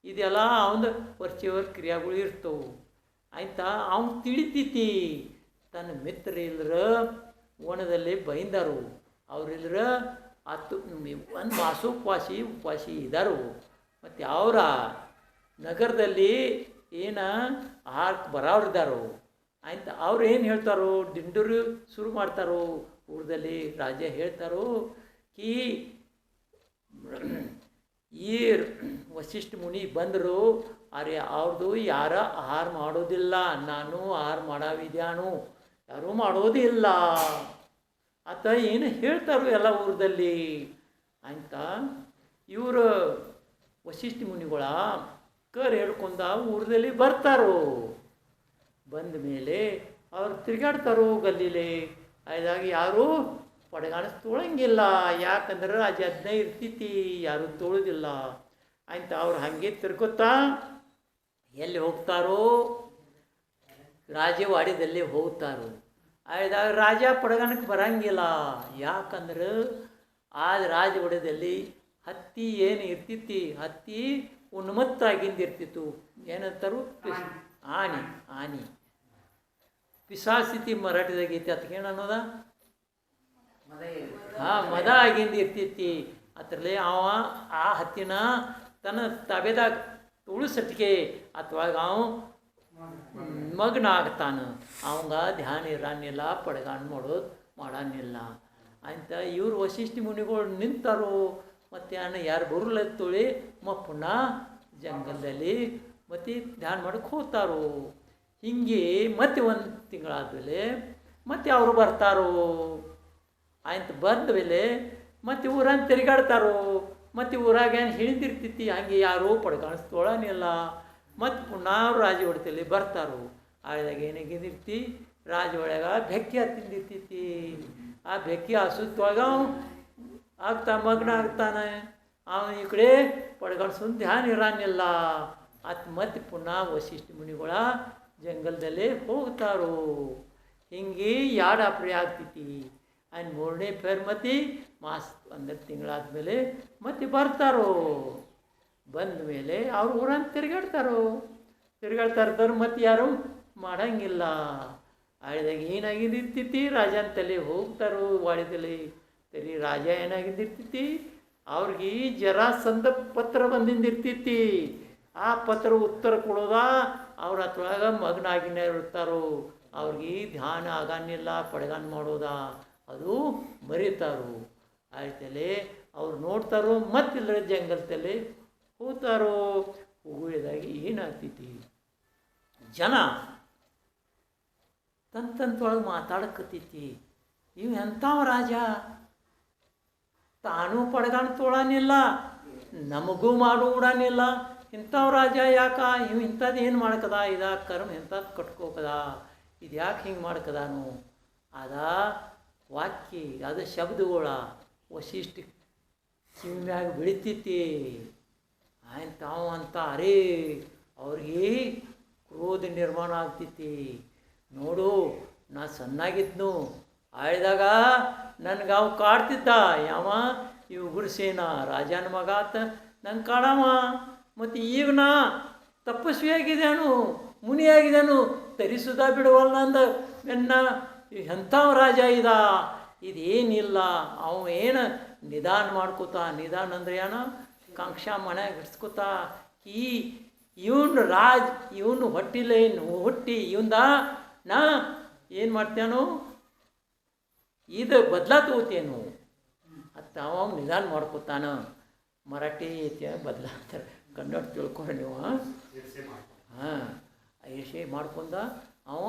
ಇದೆಲ್ಲ ಅವನ ವರ್ಚೆವರ್ ಕ್ರಿಯಾಗಳು ಇರ್ತವೆ. ಆಯ್ತಾ ಅವ್ನು ತಿಳಿತೈತಿ ತನ್ನ ಮಿತ್ರ ಇಲ್ಲರ ಒಣದಲ್ಲಿ ಬೈಂದರು, ಅವ್ರಿಲ್ಲರ ಒಂದು ಉಪವಾಸಿ ಇದ್ದಾರು. ಮತ್ತು ಅವರ ನಗರದಲ್ಲಿ ಏನು ಆಹಾರಕ್ಕೆ ಬರೋರಿದ್ದಾರೋ ಆಯ್ತ ಅವ್ರು ಏನು ಹೇಳ್ತಾರೋ, ದಿಂಡೂರು ಶುರು ಮಾಡ್ತಾರೋ ಊರದಲ್ಲಿ. ರಾಜ ಹೇಳ್ತಾರೋ ಕಿ ಈ ವಶಿಷ್ಠ ಮುನಿ ಬಂದರು, ಅರೆ ಅವ್ರದ್ದು ಯಾರ ಆಹಾರ ಮಾಡೋದಿಲ್ಲ, ನಾನು ಆಹಾರ ಮಾಡಾವಿದ್ಯಾನು, ಯಾರೂ ಮಾಡೋದಿಲ್ಲ ಆತ ಏನು ಹೇಳ್ತಾರೋ ಎಲ್ಲ ಊರದಲ್ಲಿ ಅಂತ. ಇವರು ವಶಿಷ್ಠ ಮುನಿಗಳ ಹೇಳ್ಕೊಂಡ ಊರದಲ್ಲಿ ಬರ್ತಾರೋ. ಬಂದ ಮೇಲೆ ಅವ್ರು ತಿರುಗಾಡ್ತಾರೋ ಗಲ್ಲಿಲೆ. ಆಯ್ದಾಗ ಯಾರೂ ಪಡಗಾಣಿಸ್ ತೊಳಂಗಿಲ್ಲ, ಯಾಕಂದ್ರೆ ರಾಜ ಅದನ್ನೇ ಇರ್ತೈತಿ, ಯಾರೂ ತೊಳೋದಿಲ್ಲ ಅಂತ. ಅವ್ರು ಹಾಗೆ ತಿರ್ಕೋತಾ ಎಲ್ಲಿ ಹೋಗ್ತಾರೋ, ರಾಜವಾಡಿದಲ್ಲಿ ಹೋಗ್ತಾರೋ. ಆಯ್ದಾಗ ರಾಜ ಪಡಗಾಣಕ್ಕೆ ಬರಂಗಿಲ್ಲ, ಯಾಕಂದ್ರೆ ಆ ರಾಜವಾಡದಲ್ಲಿ ಹತ್ತಿ ಏನು ಇರ್ತಿತ್ತು, ಹತ್ತಿ ಉನ್ಮತ್ತಾಗಿಂದ ಇರ್ತಿತ್ತು. ಏನಂತಾರು ಆನಿ ಪಿಸಾಸ್ಥಿತಿ ಮರಾಠಿದಾಗ ಐತಿ, ಅದಕ್ಕೇನು ಅನ್ನೋದ ಮದ ಆಗಿಂದ ಇರ್ತಿತ್ತು. ಅದರಲ್ಲಿ ಆ ಹತ್ತಿನ ತನ್ನ ತಬೆದಾಗ ತುಳುಸಟ್ಟಿಗೆ ಅಥವಾ ಅವ ಮಗ್ನ ಆಗ್ತಾನೆ, ಅವಂಗ ಧ್ಯಾನ ಇರನ್ನಿಲ್ಲ, ಪಡಗಾಣ ಮಾಡಾನಿಲ್ಲ ಅಂತ. ಇವರು ವಶಿಷ್ಠ ಮುನಿಗಳು ನಿಂತಾರೋ. ಮತ್ತು ಯಾರು ಬರಲ್ಲ ತೊಳಿ ಪುನಃ ಜಂಗಲದಲ್ಲಿ ಮತ್ತು ಧ್ಯಾನ ಮಾಡಕ್ಕೆ ಹೋಗ್ತಾರೋ. ಹಿಂಗೆ ಮತ್ತೆ ಒಂದು ತಿಂಗಳಾದಮೇಲೆ ಮತ್ತೆ ಅವರು ಬರ್ತಾರೋ. ಆಯ್ತು ಬಂದ ಮೇಲೆ ಮತ್ತು ಊರನ್ನು ತಿರುಗಾಡ್ತಾರೋ. ಮತ್ತು ಊರಾಗ ಏನು ಹಿಡಿದಿರ್ತೈತಿ, ಹಂಗೆ ಯಾರೂ ಪಡ್ಕಾಣಿಸ್ತೊಳನಿಲ್ಲ. ಮತ್ತು ಪುನಃ ರಾಜವಾಡದಲ್ಲಿ ಬರ್ತಾರೋ. ಆಳಿದಾಗ ಏನಾಗಿರ್ತಿ, ರಾಜವಾಡ್ಯಾಗ ಬೆಕ್ಕಿ ತಿಂದಿರ್ತೈತಿ. ಆ ಬೆಕ್ಕಿ ಹಸುತ್ತೊಳಗ ಮಗ್ನ ಆಗ್ತಾನೆ. ಅವನು ಈ ಕಡೆ ಪಡ್ಕಾಣಿಸೋದು ಧ್ಯಾನ ಇರಾನಿಲ್ಲ. ಮತ್ತೆ ಪುನಃ ವಶಿಷ್ಠ ಮುನಿಗಳ ಜಂಗಲದಲ್ಲಿ ಹೋಗ್ತಾರೋ. ಹಿಂಗೆ ಯಾಡಾಪ್ರಿ ಆಗ್ತೈತಿ. ಆಯ್ತು ಮೂರನೇ ಫೇರ್ ಮತ್ತೆ ಮಾಸ 12 ತಿಂಗಳಾದ್ಮೇಲೆ ಮತ್ತೆ ಬರ್ತಾರೋ. ಬಂದ ಮೇಲೆ ಅವ್ರು ಊರನ್ನು ತಿರುಗಾಡ್ತಾ ಇರ್ತಾರೆ. ಮತ್ತು ಯಾರು ಮಾಡಂಗಿಲ್ಲ. ಆಳಿದಾಗ ಏನಾಗಿದ್ದಿರ್ತೈತಿ, ರಾಜನ ತಲೆ ಹೋಗ್ತಾರೋ ವಾಡಿದಲ್ಲಿ. ತಲೆ ರಾಜ ಏನಾಗಿದ್ದಿರ್ತೈತಿ, ಅವ್ರಿಗೆ ಜರಾಸಂಧ ಪತ್ರ ಬಂದಿಂದಿರ್ತೈತಿ. ಆ ಪತ್ರ ಉತ್ತರ ಕೊಡೋದ ಅವ್ರು ಅದ್ರೊಳಗೆ ಮಗನಾಗಿನ ಇರ್ತಾರೋ. ಅವ್ರಿಗೆ ಧ್ಯಾನ ಆಗನ್ನಿಲ್ಲ, ಪಡಗಾನ ಮಾಡೋದ ಅದು ಮರಿತಾರೋ. ಆಯ್ತಲೆ ಅವ್ರು ನೋಡ್ತಾರೋ. ಮತ್ತಿಲ್ಲರ ಜಂಗಲದಲ್ಲಿ ಹೋಗ್ತಾರೋ. ಹೋಗಿದಾಗಿ ಏನಾಗ್ತೈತಿ, ಜನ ತಂತೊಳಗೆ ಮಾತಾಡಕತ್ತೈತಿ. ಇವು ಎಂಥವ ರಾಜ, ತಾನೂ ಪಡಗಾಣ ತೊಳನಿಲ್ಲ, ನಮಗೂ ಮಾಡು ಉಡಾನಿಲ್ಲ. ಇಂಥವ್ ರಾಜ ಯಾಕ ಇವು ಇಂಥದ್ದು ಏನು ಮಾಡ್ಕದ, ಇದ ಕರ್ಮ ಇಂಥದ್ದು ಕಟ್ಕೋಕದ, ಇದು ಯಾಕೆ ಹಿಂಗೆ ಮಾಡ್ಕದಾನು. ಅದ ವಾಕ್ಯ, ಅದು ಶಬ್ದಗಳ ವಶಿಷ್ಠ ಕಿವ್ಯಾಗ ಬೆಳಿತೈತಿ. ಆಯ್ತು ಅವ ಅಂತ ಅರೇ ಅವ್ರಿಗೆ ಕ್ರೋಧ ನಿರ್ಮಾಣ ಆಗ್ತೈತಿ. ನೋಡು ನಾ ಸಣ್ಣಾಗಿದ್ನು, ಆಳಿದಾಗ ನನಗೆ ಅವು ಕಾಡ್ತಿದ್ದ. ಯಾವ ಇವು ಗುರುಸೇನ ರಾಜನ ಮಗ ಆತ ನಂಗೆ ಕಾಡವ. ಮತ್ತು ಈಗ ನಾ ತಪಸ್ವಿಯಾಗಿದ್ದೇನು, ಮುನಿಯಾಗಿದ್ದೇನು, ತರಿಸುದ ಬಿಡುವಲ್ಲ ಅಂದ ಬೆನ್ನ ಎಂಥವ ರಾಜ ಇದ. ಇದೇನಿಲ್ಲ, ಅವ ಏನು ನಿಧಾನ ಮಾಡ್ಕೋತ. ನಿಧಾನ ಅಂದ್ರೆ ಏನ, ಕಾಂಕ್ಷಾ ಮನ್ಯಾಗ ಹಿಡ್ಸ್ಕೊತ. ಇವನು ಹೊಟ್ಟಿಲ್ಲ, ಏನು ಹುಟ್ಟಿ ಇವಂದ ನಾ ಏನು ಮಾಡ್ತೇನು, ಇದು ಬದಲಾ ತಗೋತೇನು ಅತ್ತ ಅವ ನಿಧಾನ ಮಾಡ್ಕೊತಾನ. ಮರಾಠಿ ಬದಲಾಗ್ತಾರೆ, ಕನ್ನಡ ತಿಳ್ಕೊಂಡ್ರೆ ನೀವು. ಹಾಂ, ಐಷೆ ಮಾಡ್ಕೊಂಡ ಅವ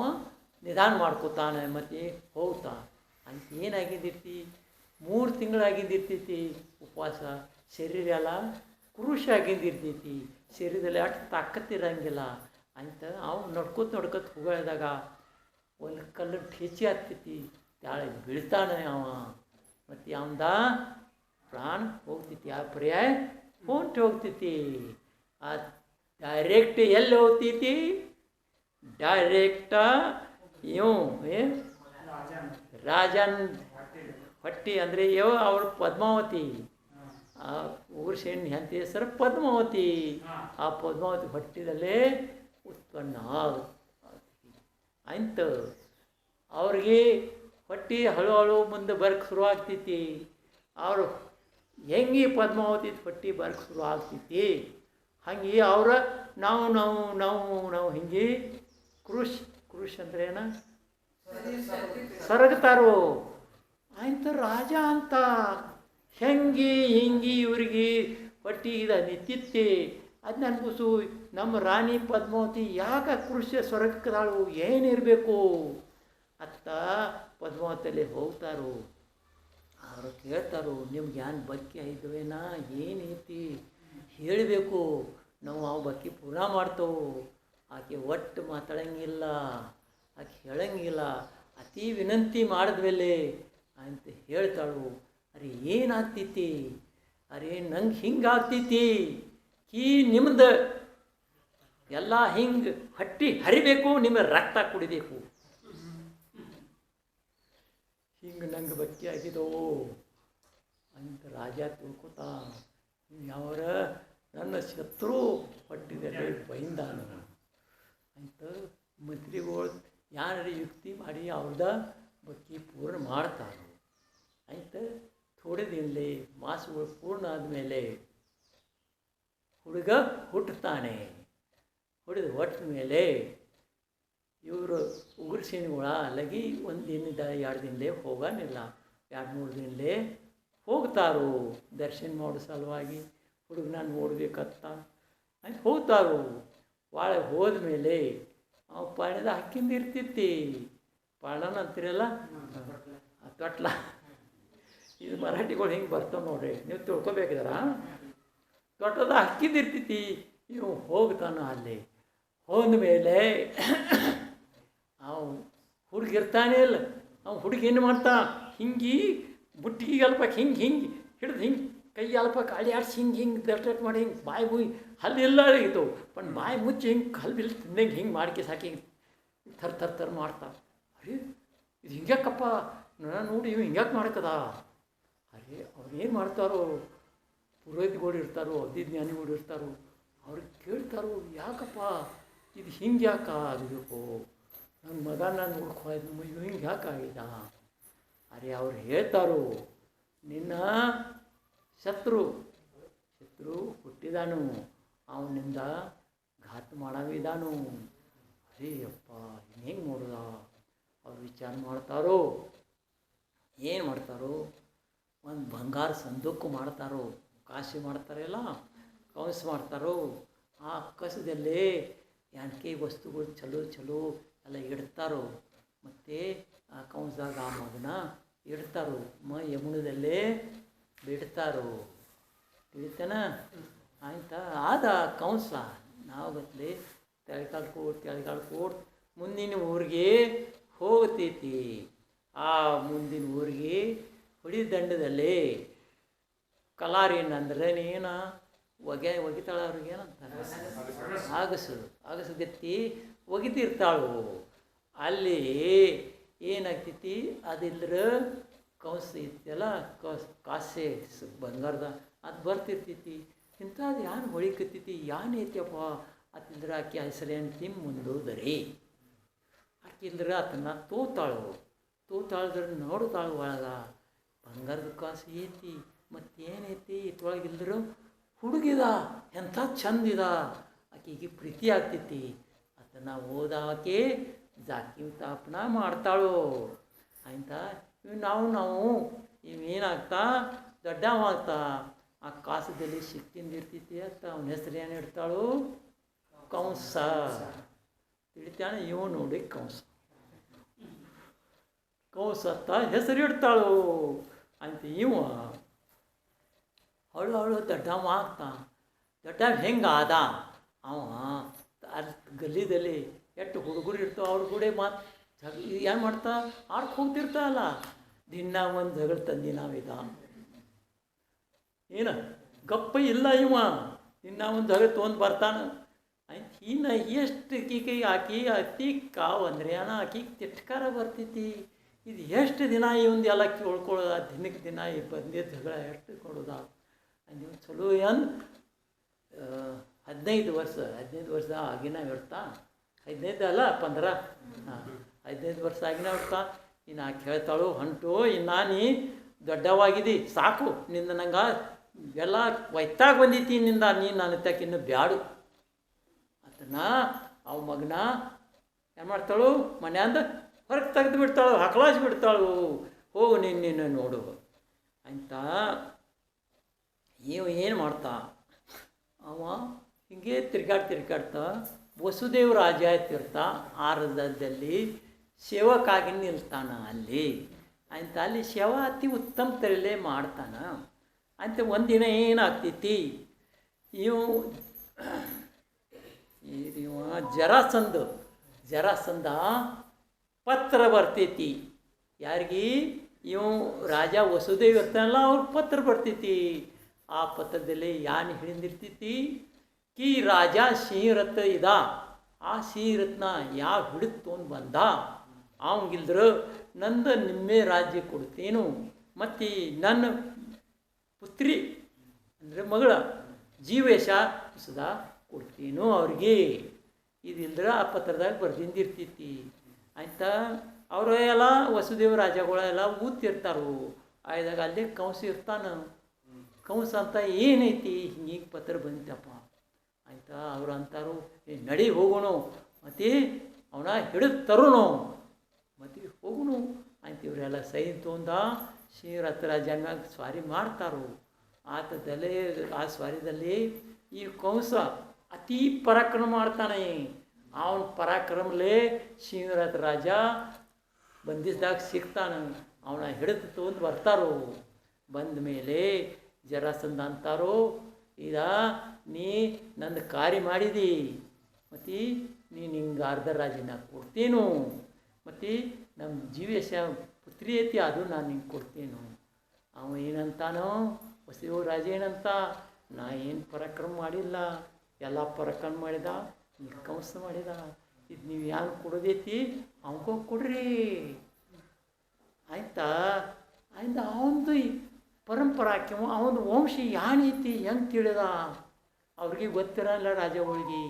ನಿಧಾನ ಮಾಡ್ಕೊತಾನೆ. ಮತ್ತು ಹೋಗ್ತಾ ಅಂತ ಏನಾಗಿದ್ದಿರ್ತಿ, 3 ತಿಂಗಳಾಗಿದ್ದಿರ್ತೈತಿ ಉಪವಾಸ. ಶರೀರ ಎಲ್ಲ ಕೃಷಿ ಆಗಿದ್ದಿರ್ತೈತಿ, ಶರೀರದಲ್ಲಿ ಅಷ್ಟು ತಾಕತ್ತಿರಂಗಿಲ್ಲ ಅಂತ ಅವ್ನು ನಡ್ಕೊತ ಹೋಗೋದಾಗ ಒಂದು ಕಲ್ಲು ಠೇಚಿ ಆಗ್ತೈತಿ, ತಾಳಿಗೆ ಬೀಳ್ತಾನೆ ಅವ. ಮತ್ತು ಅವಂದ ಪ್ರಾಣ ಹೋಗ್ತೈತಿ. ಆ ಪರ್ಯಾಯ ಹೊಂಟು ಹೋಗ್ತೈತಿ. ಆ ಡೈರೆಕ್ಟ್ ಎಲ್ಲಿ ಹೋಗ್ತೈತಿ, ಡೈರೆಕ್ಟ ಇವು ರಾಜನ್ ಹೊಟ್ಟಿ ಅಂದರೆ ಅವಳು ಪದ್ಮಾವತಿ. ಆ ಊರ್ಷೇಣಿ ಅಂತ ಹೆಸರು ಪದ್ಮಾವತಿ. ಆ ಪದ್ಮಾವತಿ ಹೊಟ್ಟಿದಲ್ಲೇ ಉತ್ಪನ್ನ ಅಂತ ಅವ್ರಿಗೆ ಹೊಟ್ಟಿ ಹಳು ಮುಂದೆ ಬರಕ್ಕೆ ಶುರು ಆಗ್ತೈತಿ. ಅವರು ಹೆಂಗೆ ಪದ್ಮಾವತಿ ಹೊಟ್ಟಿ ಬರಕ್ಕೆ ಶುರು ಆಗ್ತೈತಿ, ಹಂಗೆ ಅವ್ರ ನಾವು ಹಿಂಗೆ ಕೃಷ್ ಅಂದ್ರೆ ಏನ ಸರಗತಾರೋ ಆಯ್ತು ರಾಜ ಅಂತ. ಹೆಂಗೆ ಹಿಂಗೆ ಇವ್ರಿಗೆ ಹೊಟ್ಟಿ ಇದು ನಿಂತಿತ್ತೆ. ಅದು ಅನ್ಕೂಸು ನಮ್ಮ ರಾಣಿ ಪದ್ಮಾವತಿ ಯಾಕೆ ಕೃಷಿ ಸ್ವರ್ಗದಾಳು, ಏನಿರಬೇಕು ಅತ್ತ ಪದ್ಮಾವತಿಯಲ್ಲಿ ಹೋಗ್ತಾರೋ. ಅವರು ಕೇಳ್ತಾರೋ, ನಿಮ್ಗೆ ಏನು ಬಕ್ಕಿ ಐದವೇನಾ, ಏನೈತಿ ಹೇಳಬೇಕು, ನಾವು ಅವು ಬಕ್ಕಿ ಪೂರ್ಣ ಮಾಡ್ತೇವೆ. ಆಕೆ ಒಟ್ಟು ಮಾತಾಡಂಗಿಲ್ಲ, ಆಕೆ ಹೇಳಂಗಿಲ್ಲ. ಅತಿ ವಿನಂತಿ ಮಾಡಿದ್ಮೇಲೆ ಅಂತ ಹೇಳ್ತಾಳು. ಅರೆ ಏನಾಗ್ತೈತಿ, ಅರೆ ನಂಗೆ ಹಿಂಗೆ ಆಗ್ತೈತಿ, ನಿಮ್ದು ಎಲ್ಲ ಹಿಂಗೆ ಹಟ್ಟಿ ಹರಿಬೇಕು, ನಿಮ್ಮ ರಕ್ತ ಕುಡಿಬೇಕು, ಹಿಂಗೆ ನಂಗೆ ಬಕ್ಕಿ ಆಗಿದೋ ಅಂತ ರಾಜ ತಿಳ್ಕೊತ ಯಾವರ ನನ್ನ ಶತ್ರು ಹೊಟ್ಟಿದಲ್ಲಿ ಬೈಂದಾನು ಅಂತ ಮಂತ್ರಿಗಳು ಯಾರು ಯುಕ್ತಿ ಮಾಡಿ ಅವ್ರದ ಬಕ್ಕಿ ಪೂರ್ಣ ಮಾಡ್ತಾರೆ. ಆಯ್ತು ಥೋಡೆ ದಿನಲೇ ಮಾಸಗಳು ಪೂರ್ಣ ಆದಮೇಲೆ ಹುಡುಗ ಹುಟ್ಟುತ್ತಾನೆ. ಹುಡಿದು ಹೊಟ್ಟ ಮೇಲೆ ಇವರು ಉಗುರ್ಸೇನಿಗಳ ಅಲ್ಲಗಿ 1 ದಿನದ 2 ದಿನಲೇ ಹೋಗೋನಿಲ್ಲ, 2-3 ದಿನಲೇ ಹೋಗ್ತಾರೋ ದರ್ಶನ ಮಾಡೋ ಸಲುವಾಗಿ. ಹುಡುಗನ ನೋಡ್ಬೇಕತ್ತ ಆಯ್ತು ಹೋಗ್ತಾರೋ. ಒಳಗೆ ಹೋದ್ಮೇಲೆ ಅವು ಪಾಳ್ಯದ ಹಕ್ಕಿಂದ ಇರ್ತೈತಿ. ಪಾಳನ ಅಂತೀರಲ್ಲ, ತೊಟ್ಲ. ಇದು ಮರಾಠಿಗಳು ಹಿಂಗೆ ಬರ್ತಾವೆ ನೋಡ್ರಿ, ನೀವು ತಿಳ್ಕೊಬೇಕಿದಾರ. ತೊಟ್ಟದ ಹಕ್ಕಿಂದ ಇರ್ತೈತಿ. ಇವು ಹೋಗ್ತಾನ. ಅಲ್ಲಿ ಹೋದ್ಮೇಲೆ ಅವು ಹುಡುಗಿರ್ತಾನೆ ಇಲ್ಲ. ಅವು ಹುಡುಗಿ ಏನು ಮಾಡ್ತಾ, ಹಿಂಗೆ ಬುಟ್ಟಿಗೆ ಅಲ್ಪಕ್ಕೆ ಹಿಂಗೆ ಹಿಡ್ದು ಹಿಂಗೆ ಕೈ ಅಲ್ಪಕ್ಕೆ ಅಳಿಯಾಡ್ಸಿ ಹಿಂಗೆ ದರ್ಶಟ್ ಮಾಡಿ ಹಿಂಗೆ ಬಾಯಿ ಬುಯ್ ಹಲ್ಲಿಲ್ಲ ಇತ್ತು ಪನ್ ಬಾಯಿ ಮುಚ್ಚಿ ಹಿಂಗೆ ಹಲ್ಲು ಬಿಲ್ ತಿಂದಂಗೆ ಹಿಂಗೆ ಮಾಡ್ಕೆ ಸಾಕಿ ಥರ ಮಾಡ್ತಾ. ಅರೆ ಇದು ಹಿಂಗ್ಯಾಕಪ್ಪ, ನಾನು ನೋಡಿ ಇವು ಹಿಂಗ್ಯಾಕೆ ಮಾಡ್ಕದ. ಅರೆ ಅವ್ರು ಏನು ಮಾಡ್ತಾರೋ, ಪುರೋಹಿತಗಳು ಇರ್ತಾರೋ, ಅಧಿಜ್ಞಾನಿಗಳು ಇರ್ತಾರೋ, ಅವ್ರಿಗೆ ಕೇಳ್ತಾರೋ, ಯಾಕಪ್ಪ ಇದು ಹಿಂಗೆ ಯಾಕೆ ಆಗಬೇಕು, ನನ್ನ ಮಗ ನಾನು ನೋಡ್ಕೋಯ್ದು ಇದು ಹಿಂಗೆ ಯಾಕೆ ಆಗಿದೆ. ಅರೆ ಅವ್ರು ಹೇಳ್ತಾರೋ, ನಿನ್ನ ಶತ್ರು ಹುಟ್ಟಿದಾನು, ಅವನಿಂದ ಘಾತ ಮಾಡವಿದಾನು. ಅರೇ ಅಪ್ಪ ಹೆಂಗೆ ನೋಡ್ದ. ಅವ್ರು ವಿಚಾರ ಮಾಡ್ತಾರೋ, ಏನು ಮಾಡ್ತಾರೋ, ಒಂದು ಬಂಗಾರ ಸಂದೂಕು ಮಾಡ್ತಾರೋ, ಕಾಶಿ ಮಾಡ್ತಾರಲ್ಲ, ಕವಸ ಮಾಡ್ತಾರೋ. ಆ ಕಸದಲ್ಲೇ ಯಾಕೆ ವಸ್ತುಗಳು ಚಲೋ ಎಲ್ಲ ಇಡ್ತಾರೋ. ಮತ್ತು ಆ ಕವಸದಾಗ ಆ ಮಗನ ಇಡ್ತಾರೋ, ಯಮುನದಲ್ಲೇ ಬಿಡ್ತಾರೋ. ತಿಳಿತೇನ ಆಯ್ತಾ ಆದ ಕಂಸ ನಾವು ಗತ್ಲೆ ತೆಳ್ಕಾಡ್ಕೋಟ್ ಮುಂದಿನ ಊರಿಗೆ ಹೋಗ್ತೈತಿ. ಆ ಮುಂದಿನ ಊರಿಗೆ ಹೊಡಿ ದಂಡದಲ್ಲಿ ಕಲಾರೇನಂದ್ರೆ ಏನು ಒಗಿತಾಳ ಅವ್ರಿಗೆ ಏನಂತಾರೆ ಆಗಸಗತ್ತಿ ಒಗಿತಿರ್ತಾಳು. ಅಲ್ಲಿ ಏನಾಗ್ತೈತಿ ಅದಿಲ್ಲರ ಕಂಸ ಐತಿಯಲ್ಲ ಕಾಸೆ ಬಂಗಾರದ ಅದು ಬರ್ತಿರ್ತೈತಿ. ಇಂಥದ್ದು ಯಾನು ಹೊಳಿಕತ್ತೈತಿ ಯಾನ್ ಐತಿಯಪ್ಪ ಅತ್ತಿಲ್ದ್ರೆ ಆಕೆ ಹೆಸರೇನು ತಿಮ್ ಮುಂದೋದರಿ ಆಕೆ ಇಲ್ದ್ರೆ ಆತನ್ನ ತೋತಾಳಿದ್ರೆ ನೋಡ್ತಾಳು ಒಳಗೆ ಬಂಗಾರದ ಕಾಸು ಐತಿ ಮತ್ತೇನೈತಿ ಇತ್ತೊಳಗೆ ಇಲ್ದ್ರು ಹುಡುಗಿದ ಎಂಥ ಚಂದಿದ ಆಕೆಗೆ ಪ್ರೀತಿ ಆಗ್ತೈತಿ. ಅದನ್ನು ಓದಾಕೆ ಜಾಕಿ ತಾಪನ ಮಾಡ್ತಾಳು ಆಯ್ತಾ. ಇವು ನಾವು ಇವೇನಾಗ್ತಾ ದೊಡ್ಡವಾಗ್ತಾ ಆ ಕಾಸದಲ್ಲಿ ಸಿಕ್ಕಿಂದ ಇರ್ತೈತಿ ಅಂತ ಅವನ ಹೆಸರು ಏನು ಇಡ್ತಾಳು ಕಂಸ ತಿಳಿತಾನೆ. ಇವು ನೋಡಿ ಕಂಸ ಅಂತ ಹೆಸರು ಇಡ್ತಾಳು ಅಂತ. ಇವ ಹಳು ದೊಡ್ಡವ ಆಗ್ತಾ ದೊಡ್ಡ ಹೆಂಗೆ ಆದ ಅವ ಅಲ್ಲಿ ಗಲ್ಲಿದಲ್ಲಿ ಎಷ್ಟು ಹುಡುಗರು ಇರ್ತಾವೆ ಅವ್ರ ಕೂಡ ಏನು ಮಾಡ್ತಾ ಆಡ್ಕೆ ಹೋಗ್ತಿರ್ತಾವಲ್ಲ ದಿನ ಒಂದು ಜಗಳ ತಂದಿ ನಾವಿದ ಏನು ಗಪ್ಪ ಇಲ್ಲ ಇವ ದಿನ ಒಂದು ಜಗಳ ತೊಗೊಂಡು ಬರ್ತಾನೆ. ಆಯ್ತು ಇನ್ನು ಎಷ್ಟು ಆಕಿ ಅತಿ ಕಾವು ಅಂದರೆ ಆಕಿ ತಿಟ್ಕಾರ ಬರ್ತೈತಿ. ಇದು ಎಷ್ಟು ದಿನ ಇವಂದು ಎಲ್ಲ ಕೇಳ್ಕೊಳ್ಳೋದ ದಿನಕ್ಕೆ ದಿನ ಈ ಬಂದಿದ್ದ ಜಗಳ ಎಷ್ಟು ಕೊಡೋದ ನೀವು ಚಲೋ ಏನು 15 ವರ್ಷ ಆಗಿನ ಇರ್ತಾ 15 ಅಲ್ಲ 15 15 ವರ್ಷ ಆಗಿನ ಇರ್ತಾ. ಇನ್ನು ಆಕೆ ಹೇಳ್ತಾಳು ಹೊಂಟು ಇನ್ನು ನೀ ದೊಡ್ಡವಾಗಿದ್ದಿ ಸಾಕು ನಿಂದ ನಂಗೆ ಎಲ್ಲ ಒಯ್ತಾಗ ಬಂದಿತ್ತಿ ನಿಂದ ನೀನು ನನ್ನ ತಕ್ಕ ಇನ್ನು ಬ್ಯಾಡು ಅದನ್ನು ಅವ ಮಗನ ಏನು ಮಾಡ್ತಾಳು ಮನ್ಯಾಂದ ಹೊರಗೆ ತೆಗೆದು ಬಿಡ್ತಾಳು ಹಕಲಾಸಿ ಬಿಡ್ತಾಳು ಹೋಗು ನೀನು ನೋಡು ಅಂತ. ಇವ ಏನು ಮಾಡ್ತಾ ಅವ ಹಿಂಗೆ ತಿರ್ಗಾಡ್ತಾ ವಸುದೇವ ರಾಜ ಇರ್ತಾ ಆ ರಥದಲ್ಲಿ ಸೇವಕ್ಕಾಗಿ ನಿಲ್ತಾನ ಅಲ್ಲಿ ಅಂತ. ಅಲ್ಲಿ ಸೇವಾ ಅತಿ ಉತ್ತಮ ತರಲೇ ಮಾಡ್ತಾನ ಅಂತ. ಒಂದಿನ ಏನಾಗ್ತೈತಿ ಇವ ಜರಾಸಂಧ ಪತ್ರ ಬರ್ತೈತಿ ಯಾರಿಗೆ ಇವು ರಾಜ ವಸುದೇವ್ ಇರ್ತಾನಲ್ಲ ಅವ್ರ ಪತ್ರ ಬರ್ತೈತಿ. ಆ ಪತ್ರದಲ್ಲಿ ಯಾನು ಹಿಡಿದಿರ್ತೈತಿ ಕಿ ರಾಜ ಸಿಂಹರಥ ಇದ ಆ ಸಿಂಹರತ್ನ ಯಾವ ಹಿಡಿದು ತೊಗೊಂಡು ಬಂದ ಅವಂಗಿಲ್ದ್ರು ನಂದು ನಿಮ್ಮೆ ರಾಜ್ಯ ಕೊಡ್ತೇನು ಮತ್ತು ನನ್ನ ಪುತ್ರಿ ಅಂದರೆ ಮಗಳ ಜೀವೇಶ ಸುಧಾ ಕೊಡ್ತೀನೋ ಅವ್ರಿಗೆ. ಇದಿಲ್ದ್ರೆ ಆ ಪತ್ರದಾಗ ಬರ್ದಿಂದಿರ್ತೈತಿ ಆಯ್ತಾ. ಅವರು ಎಲ್ಲ ವಸುದೇವ ರಾಜಗಳೆಲ್ಲ ಊದ್ತಿರ್ತಾರು. ಆಯ್ದಾಗ ಅಲ್ಲೇ ಕಂಸ ಇರ್ತಾನೆ. ಕಂಸ ಅಂತ ಏನೈತಿ ಹಿಂಗೆ ಪತ್ರ ಬಂದಿತ್ತಪ್ಪ ಆಯ್ತಾ. ಅವ್ರು ಅಂತಾರು ನಡಿ ಹೋಗೋಣ ಮತ್ತು ಅವನ ಹಿಡಿದು ತರೋನು ಮತ್ತು ಹೋಗೋಣ ಆಯ್ತು. ಇವರೆಲ್ಲ ಸೈನ್ ತೊಂದ ಶ್ರೀರಥ ರಾಜನ ಸ್ವಾರಿ ಮಾಡ್ತಾರೋ. ಆತದಲ್ಲಿ ಆ ಸ್ವಾರಿದಲ್ಲಿ ಈ ಕಂಸ ಅತಿ ಪರಾಕ್ರಮ ಮಾಡ್ತಾನೆ. ಅವನ ಪರಾಕ್ರಮಲೇ ಶ್ರೀರಥ ರಾಜ ಬಂದಿದ್ದಾಗ ಸಿಗ್ತಾನೆ. ಅವನ ಹಿಡಿದು ತೊಗೊಂಡು ಬರ್ತಾರೋ. ಬಂದ ಮೇಲೆ ಜರಾಸಂಧ ಅಂತಾರೋ ಈಗ ನೀ ನಂದು ಕಾರ್ಯ ಮಾಡಿದಿ ಮತ್ತು ನೀನು ಹಿಂಗೆ ಅರ್ಧ ರಾಜ್ಯನ ಕೊಡ್ತೇನು ಮತ್ತು ನಮ್ಮ ಜೀವೇಶ ಪುತ್ರಿ ಐತಿ ಅದು ನಾನು ನಿಂಗೆ ಕೊಡ್ತೇನು. ಅವ ಏನಂತಾನೋ ವಸುದೇವ ರಾಜ ಏನಂತ ನಾ ಏನು ಪರಾಕ್ರಮ ಮಾಡಿಲ್ಲ ಎಲ್ಲ ಪರಾಕ್ರಮ ಮಾಡಿದ ಕಂಸ ಮಾಡಿದ. ಇದು ನೀವು ಯಾರು ಕೊಡೋದೈತಿ ಅವನಿಗೂ ಕೊಡ್ರಿ ಆಯ್ತಾ. ಆಯ್ತು ಅವನದು ಪರಂಪರಾಕ್ಕೆ ಅವನ ವಂಶ ಏನೈತಿ ಹೆಂಗೆ ತಿಳಿದ ಅವ್ರಿಗೆ ಗೊತ್ತಿರಲ್ಲ ರಾಜಗಳಿಗೆ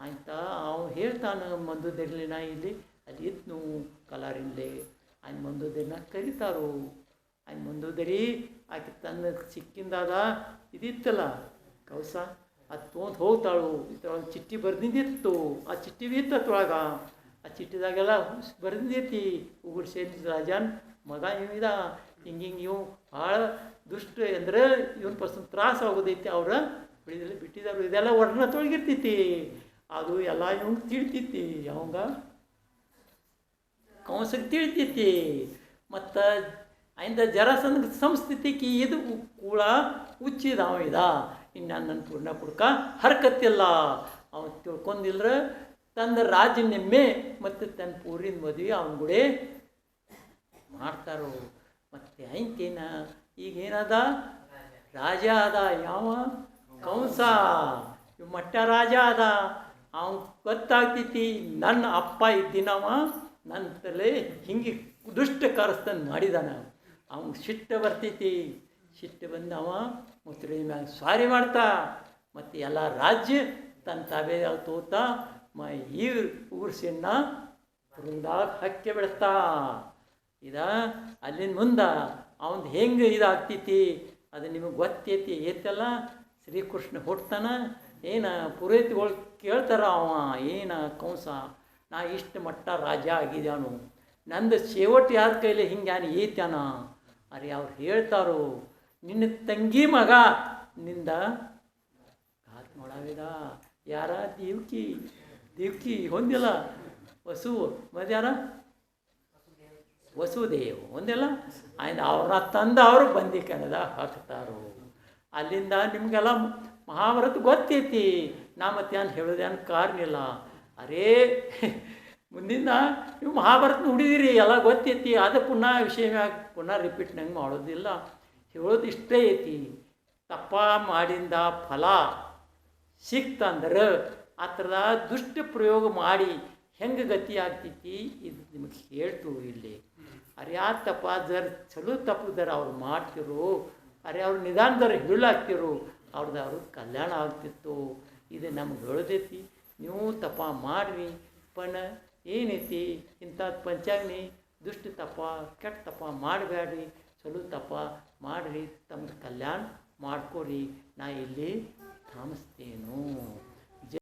ಆಯ್ತಾ. ಅವ್ನು ಹೇಳ್ತಾನೆ ಮಂದೋದರಿಲಿ ನಾ ಇಲ್ಲಿ ಅಲ್ಲಿ ಇದ್ನು ಕಲಾರಿಲ್ಲೇ ಆಯ್ತು ಮಂದೋದರಿನ ಕರೀತಾರೋ. ಆಯ್ತು ಮಂದೋದರಿ ಆಕೆ ತನ್ನ ಸಿಕ್ಕಿಂದಾದ ಇದಿತ್ತಲ್ಲ ಕವಸ ಅದು ತೊಗೊಂಡು ಹೋಗ್ತಾಳು. ಇದ್ರೊಳಗೆ ಚಿಟ್ಟಿ ಬರ್ದಿದ್ದಿತ್ತು. ಆ ಚಿಟ್ಟಿ ಇತ್ತು ಅದ್ರೊಳಗೆ. ಆ ಚಿಟ್ಟಿದಾಗೆಲ್ಲ ಬರ್ದಿದ್ದೈತಿ ಉಗುರು ಸೇರಿ ರಾಜನ್ ಮಗ ಇವಿದ ಹಿಂಗೆ ಇವು ಭಾಳ ದುಷ್ಟ ಅಂದರೆ ಇವನ್ ಪರ್ಸನ್ ತ್ರಾಸ ಆಗೋದೈತಿ. ಅವ್ರ ಬಿಡಿದಲ್ಲಿ ಬಿಟ್ಟಿದ್ದಾರೆ ಇದೆಲ್ಲ ವರ್ಣ ತೊಳಗಿರ್ತೈತಿ. ಅದು ಎಲ್ಲ ಇವಂಗೆ ತಿಳ್ತೈತಿ. ಅವಂಗ ಕಂಸಕ್ಕೆ ತಿಳ್ತೈತಿ. ಮತ್ತು ಆಯ್ದ ಜರಾಸಂಧ ಸಂಸ್ಥಿತಿಗೆ ಇದು ಕೂಡ ಉಚ್ಚಿದ ಅವ ಇದ ಇನ್ನು ನನ್ನ ಪೂರ್ಣ ಕುಡ್ಕ ಹರ್ಕತ್ತಿಲ್ಲ ಅವನು ತಿಳ್ಕೊಂಡಿಲ್ರ ತಂದ ರಾಜ ನೆಮ್ಮೆ ಮತ್ತು ತನ್ನ ಪೂರಿನ ಮದುವೆ ಅವನ ಗುಡೆ ಮಾಡ್ತಾರೋ. ಮತ್ತು ಐಂತೇನ ಈಗೇನದ ರಾಜ ಅದ ಯಾವ ಕಂಸ ಇವ್ ಮಟ್ಟ ರಾಜ ಅದ ಅವನು ಗೊತ್ತಾಗ್ತೈತಿ ನನ್ನ ಅಪ್ಪ ಇದ್ದೀನವ ನನ್ನ ತಲೆ ಹಿಂಗೆ ದುಷ್ಟ ಕಾರ್ಯಸ್ಥಾನ ಮಾಡಿದಾನ ಅವ್ನಿಗೆ ಸಿಟ್ಟು ಬರ್ತೈತಿ. ಸಿಟ್ಟು ಬಂದವ ಮುಸ್ರಿ ಮ್ಯಾಗ ಸ್ವಾರಿ ಮಾಡ್ತಾ ಮತ್ತು ಎಲ್ಲ ರಾಜ್ಯ ತನ್ನ ತಾವೇ ತೋತ ಈ ಉಗುರ್ಸಿನ ಹುರುಂದಾಗ ಹಕ್ಕೆ ಬಿಡ್ತಾ ಇದ ಅಲ್ಲಿನ ಮುಂದೆ ಅವನು ಹೆಂಗೆ ಇದಾಗ್ತೈತಿ ಅದು ನಿಮಗೆ ಗೊತ್ತೈತಿ. ಏತಲ್ಲ ಶ್ರೀಕೃಷ್ಣ ಹುಟ್ತಾನ ಏನು ಪುರೋಹಿತಗಳು ಕೇಳ್ತಾರ ಅವ ಏನ ಕಂಸ ನಾ ಇಷ್ಟು ಮಟ್ಟ ರಾಜ ಆಗಿದ್ದಾನು ನಂದು ಸೇವಟ್ಟು ಯಾರ ಕೈಲಿ ಹಿಂಗ್ಯಾನ ಏತ್ಯಾನ ಅರೆ ಅವ್ರು ಹೇಳ್ತಾರೋ ನಿನ್ನ ತಂಗಿ ಮಗ ನಿಂದ ಕಾಲು ನೋಡಾವಿದ ಯಾರ ದೇವ್ಕಿ ಹೊಂದಿಲ್ಲ ವಸು ಮದ್ಯಾರ ವಸುದೇವ್ ಒಂದಿಲ್ಲ ಆಯ್ತು ಅವ್ರನ್ನ ತಂದು ಅವರು ಬಂದಿ ಕನ್ನದ ಹಾಕ್ತಾರೋ. ಅಲ್ಲಿಂದ ನಿಮಗೆಲ್ಲ ಮಹಾಭಾರತ ಗೊತ್ತೈತಿ ನಾ ಮತ್ತೇನು ಹೇಳೋದೇನು ಕಾರಣ ಇಲ್ಲ. ಅರೇ ಮುಂದಿನ ನೀವು ಮಹಾಭಾರತ ನೋಡಿದಿರಿ ಎಲ್ಲ ಗೊತ್ತೈತಿ. ಅದು ಪುನಃ ವಿಷಯ ಪುನಃ ರಿಪೀಟ್ ನಂಗೆ ಮಾಡೋದಿಲ್ಲ. ಹೇಳೋದು ಇಷ್ಟೇ ಐತಿ, ತಪ್ಪ ಮಾಡಿಂದ ಫಲ ಸಿಕ್ತಂದ್ರೆ ಆ ಥರದ ದುಷ್ಟ ಪ್ರಯೋಗ ಮಾಡಿ ಹೆಂಗೆ ಗತಿ ಆಗ್ತೈತಿ ಇದು ನಿಮಗೆ ಹೇಳ್ತು ಇಲ್ಲಿ. ಅರೆ ಆ ತಪ್ಪ ಜರ್ ಚಲೋ ತಪ್ಪು ಜರ ಅವ್ರು ಮಾಡ್ತಿರು, ಅರೆ ಅವ್ರು ನಿಧಾನದರ ಹೇಳಾಗ್ತಿರು ಅವ್ರದ್ದು ಕಲ್ಯಾಣ ಆಗ್ತಿತ್ತು. ಇದು ನಮ್ಗೆ ಹೇಳೋದೈತಿ. ನೀವು ತಪ್ಪ ಮಾಡಿರಿ ಪಣ ಏನೈತಿ ಇಂಥದ್ದು ಪಂಚಾಗ್ನಿ ದುಷ್ಟ ತಪ್ಪ ಕೆಟ್ಟ ತಪ್ಪ ಮಾಡಬೇಡ್ರಿ, ಚಲೋ ತಪ್ಪ ಮಾಡಿರಿ, ತಮ್ಮದು ಕಲ್ಯಾಣ ಮಾಡ್ಕೊರಿ. ನಾ ಇಲ್ಲಿ ಥಾಮಿಸ್ತೇನು.